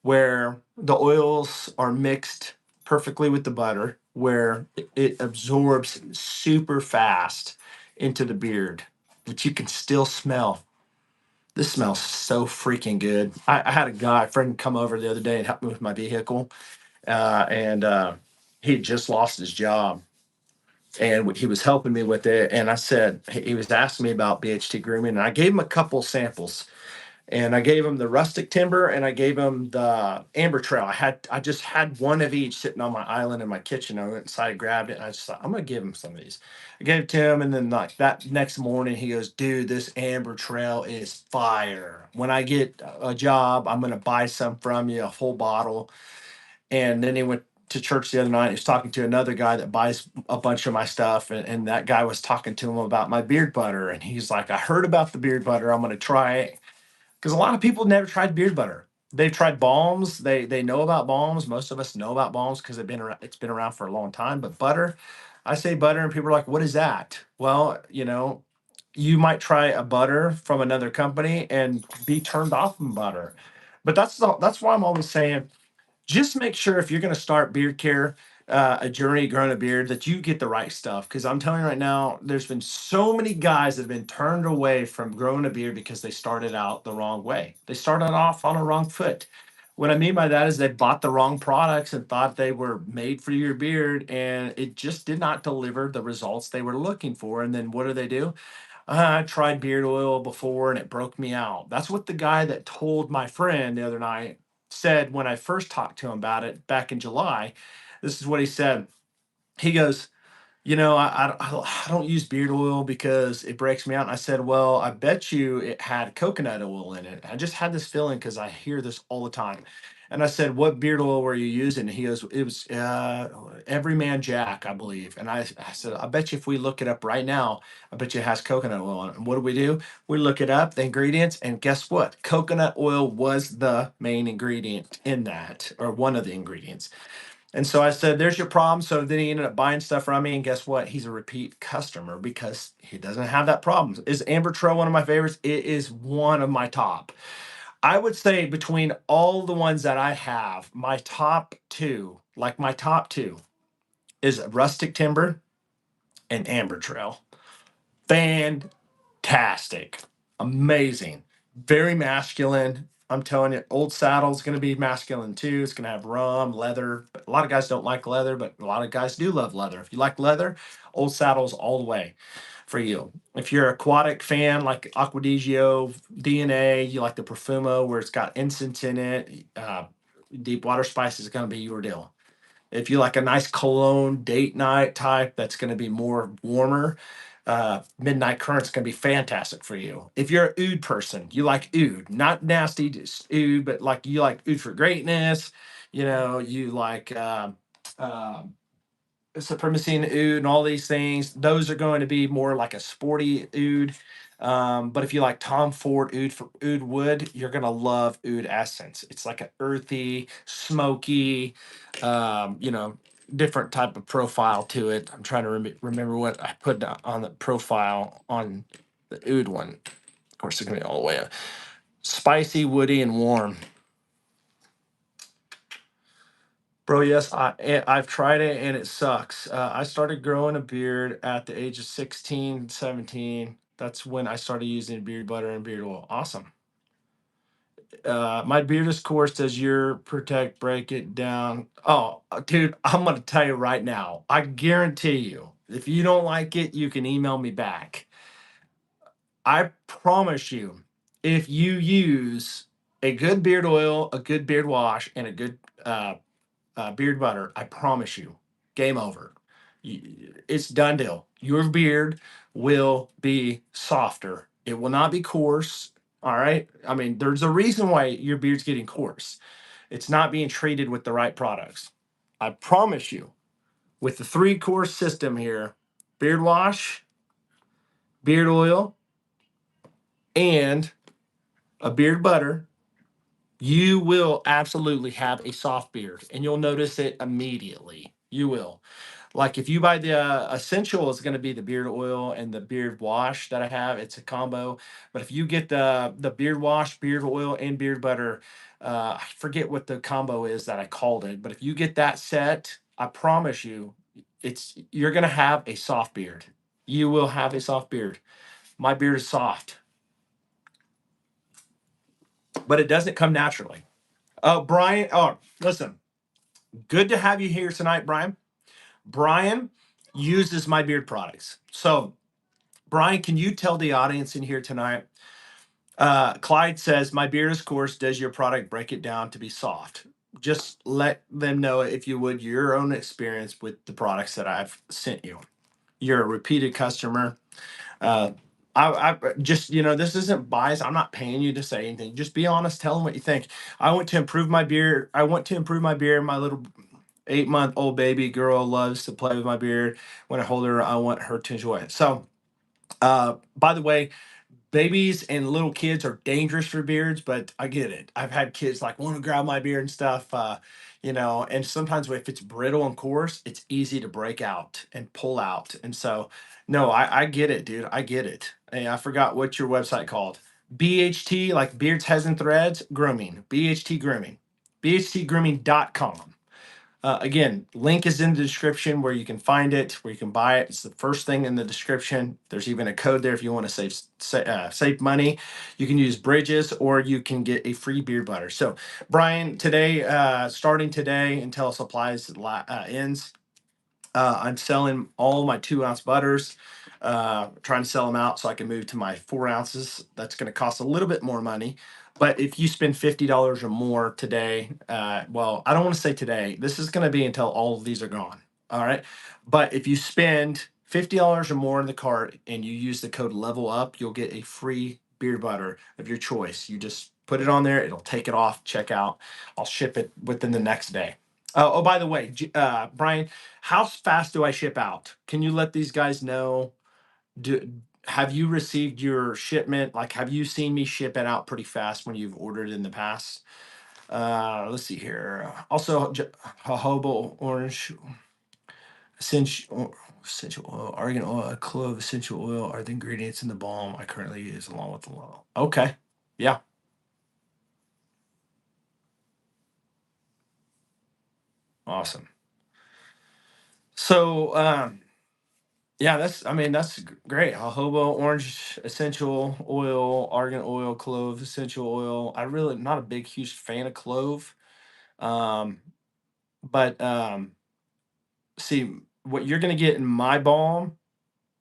where the oils are mixed perfectly with the butter, where it absorbs super fast into the beard, but you can still smell. This smells so freaking good. I had a friend come over the other day and help me with my vehicle, and he had just lost his job. and he was helping me with it. And I said, he was asking me about BHT Grooming, and I gave him a couple samples. And I gave him the rustic timber, and I gave him the amber trail. I just had one of each sitting on my island in my kitchen. I went inside, grabbed it, and I just thought, I'm gonna give him some of these. I gave it to him, and then like that next morning, he goes, "Dude, this amber trail is fire. When I get a job, I'm gonna buy some from you, a whole bottle." And then he went to church the other night. He was talking to another guy that buys a bunch of my stuff, and that guy was talking to him about my beard butter, and he's like, "I heard about the beard butter. I'm gonna try it." Because a lot of people never tried beard butter. They've tried balms. They know about balms. Most of us know about balms because it's been around for a long time. But butter, I say butter, and people are like, "What is that?" Well, you might try a butter from another company and be turned off from butter. But that's why I'm always saying, just make sure if you're going to start beard care, a journey growing a beard, that you get the right stuff. Because I'm telling you right now, there's been so many guys that have been turned away from growing a beard because they started out the wrong way. They started off on a wrong foot. What I mean by that is they bought the wrong products and thought they were made for your beard, and it just did not deliver the results they were looking for. And then what do? I tried beard oil before and it broke me out. That's what the guy that told my friend the other night said when I first talked to him about it back in July. This is what he said. He goes, I don't use beard oil because it breaks me out. And I said, well, I bet you it had coconut oil in it. I just had this feeling because I hear this all the time. And I said, what beard oil were you using? And he goes, it was Everyman Jack, I believe. And I said, I bet you if we look it up right now, I bet you it has coconut oil on it. And what do? We look it up, the ingredients, and guess what? Coconut oil was the main ingredient in that, or one of the ingredients. And so I said, there's your problem. So then he ended up buying stuff from me. And guess what? He's a repeat customer because he doesn't have that problem. Is Amber Trail one of my favorites? It is one of my top. I would say between all the ones that I have, my top two is Rustic Timber and Amber Trail. Fantastic. Amazing. Very masculine. I'm telling you, Old Saddle's going to be masculine too. It's going to have rum, leather. But a lot of guys don't like leather, but a lot of guys do love leather. If you like leather, Old Saddle's all the way for you. If you're an aquatic fan like Aquadigio, DNA, you like the Profumo where it's got incense in it, deep water spice is going to be your deal. If you like a nice cologne date night type, that's going to be more warmer. Midnight Current's going to be fantastic for you. If you're an oud person, you like oud, not nasty, just oud, but like you like oud for greatness. You like uh, supremacy in oud and all these things. Those are going to be more like a sporty oud. But if you like Tom Ford oud for oud wood, you're gonna love oud essence. It's like an earthy, smoky, different type of profile to it. I'm trying to remember what I put on the profile on the oud one. Of course, it's gonna be all the way up. Spicy, woody, and warm. Bro, yes, I've tried it and it sucks. I started growing a beard at the age of 16, 17. That's when I started using beard butter and beard oil. Awesome. My beard is coarse. Does your protect break it down? Oh, dude, I'm gonna tell you right now. I guarantee you, if you don't like it, you can email me back. I promise you, if you use a good beard oil, a good beard wash, and a good beard butter, I promise you, game over. It's done deal. Your beard will be softer. It will not be coarse. All right. I mean, there's a reason why your beard's getting coarse. It's not being treated with the right products. I promise you, with the three course system here, beard wash, beard oil, and a beard butter, you will absolutely have a soft beard and you'll notice it immediately. You will. Like if you buy the essential, it's going to be the beard oil and the beard wash that I have. It's a combo. But if you get the beard wash, beard oil, and beard butter, I forget what the combo is that I called it. But if you get that set, I promise you, you're going to have a soft beard. You will have a soft beard. My beard is soft, but it doesn't come naturally. Brian, listen, good to have you here tonight, Brian. Brian uses my beard products. So, Brian, can you tell the audience in here tonight? Clyde says, my beard is coarse. Does your product break it down to be soft? Just let them know, if you would, your own experience with the products that I've sent you. You're a repeated customer. Uh, I just, this isn't bias. I'm not paying you to say anything. Just be honest. Tell them what you think. I want to improve my beard. I want to improve my beard. My little 8-month-old baby girl loves to play with my beard. When I hold her, I want her to enjoy it. So, by the way, babies and little kids are dangerous for beards, but I get it. I've had kids like want to grab my beard and stuff, and sometimes if it's brittle and coarse, it's easy to break out and pull out. And so, no, I get it, dude. I get it. Hey, I forgot what your website called. BHT, like beards, heads, and threads, grooming. BHT grooming. BHTgrooming.com. Again, link is in the description where you can find it, where you can buy it. It's the first thing in the description. There's even a code there if you want to save money. You can use Bridges, or you can get a free beard butter. So, Brian, today, starting today until supplies ends, I'm selling all my 2-ounce butters, trying to sell them out so I can move to my 4 ounces. That's going to cost a little bit more money. But if you spend $50 or more today, well, I don't want to say today. This is going to be until all of these are gone. All right. But if you spend $50 or more in the cart and you use the code level up, you'll get a free beard butter of your choice. You just put it on there. It'll take it off checkout. I'll ship it within the next day. Oh, by the way, Brian, how fast do I ship out? Can you let these guys know? Do Have you received your shipment? Like, have you seen me ship it out pretty fast when you've ordered in the past? Let's see here. Also, jojoba orange essential oil, argan oil, clove essential oil are the ingredients in the balm I currently use along with the oil. Okay, yeah, awesome. So, yeah, that's great. Jojoba orange essential oil, argan oil, clove essential oil. I really not a big huge fan of clove. Um, but see, what you're gonna get in my balm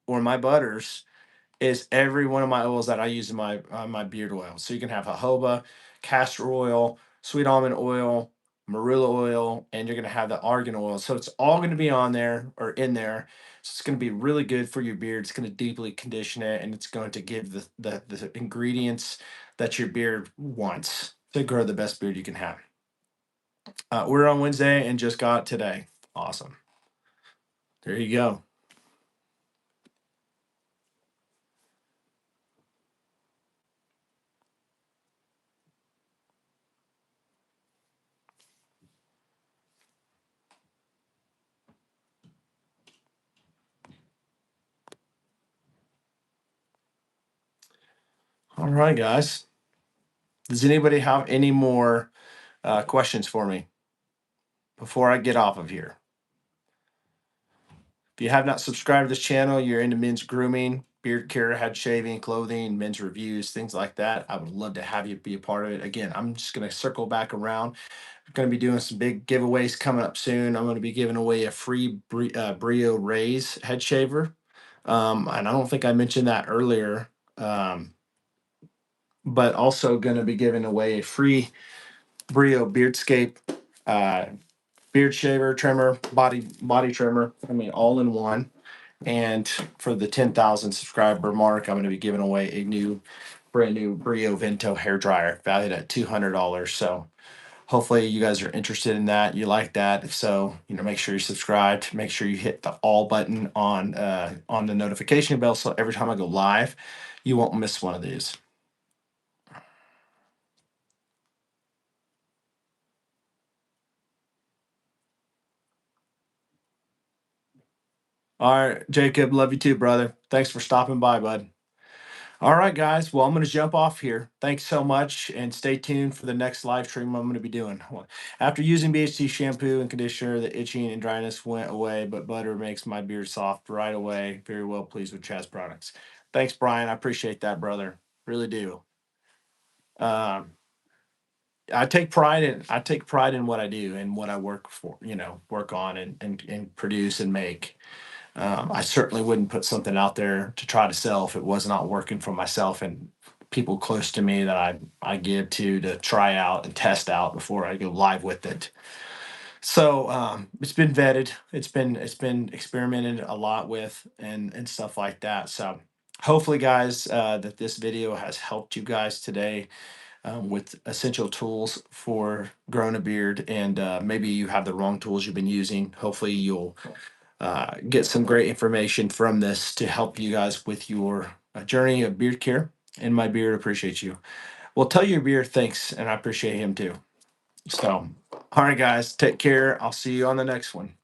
or my butters is every one of my oils that I use in my beard oil. So you can have jojoba, castor oil, sweet almond oil, marula oil, and you're gonna have the argan oil. So it's all gonna be on there or in there. So it's gonna be really good for your beard. It's gonna deeply condition it, and it's going to give the ingredients that your beard wants to grow the best beard you can have. We're on Wednesday and just got today. Awesome. There you go. All right, guys. Does anybody have any more questions for me before I get off of here? If you have not subscribed to this channel, you're into men's grooming, beard care, head shaving, clothing, men's reviews, things like that. I would love to have you be a part of it. Again, I'm just going to circle back around. I'm going to be doing some big giveaways coming up soon. I'm going to be giving away a free Brio Rays head shaver. And I don't think I mentioned that earlier. But also going to be giving away a free Brio Beardscape uh, beard shaver, trimmer, body trimmer. I mean, all in one. And for the 10,000 subscriber mark, I'm going to be giving away a brand new Brio Vento hair dryer valued at $200. So hopefully you guys are interested in that. You like that. If so, make sure you subscribed. Make sure you hit the all button on the notification bell. So every time I go live, you won't miss one of these. All right, Jacob, love you too, brother. Thanks for stopping by, bud. All right, guys. Well, I'm going to jump off here. Thanks so much, and stay tuned for the next live stream I'm going to be doing. After using BHT shampoo and conditioner, the itching and dryness went away, but butter makes my beard soft right away. Very well pleased with Chaz products. Thanks, Brian. I appreciate that, brother. Really do. Um, I take pride in what I do and what I work for, work on and produce and make. I certainly wouldn't put something out there to try to sell if it was not working for myself and people close to me that I give to try out and test out before I go live with it. So it's been vetted. It's been experimented a lot with and stuff like that. So hopefully, guys, that this video has helped you guys today with essential tools for growing a beard. And maybe you have the wrong tools you've been using. Hopefully, you'll get some great information from this to help you guys with your journey of beard care. And my beard appreciates you. Well, tell your beard thanks, and I appreciate him too. So, all right, guys, take care. I'll see you on the next one.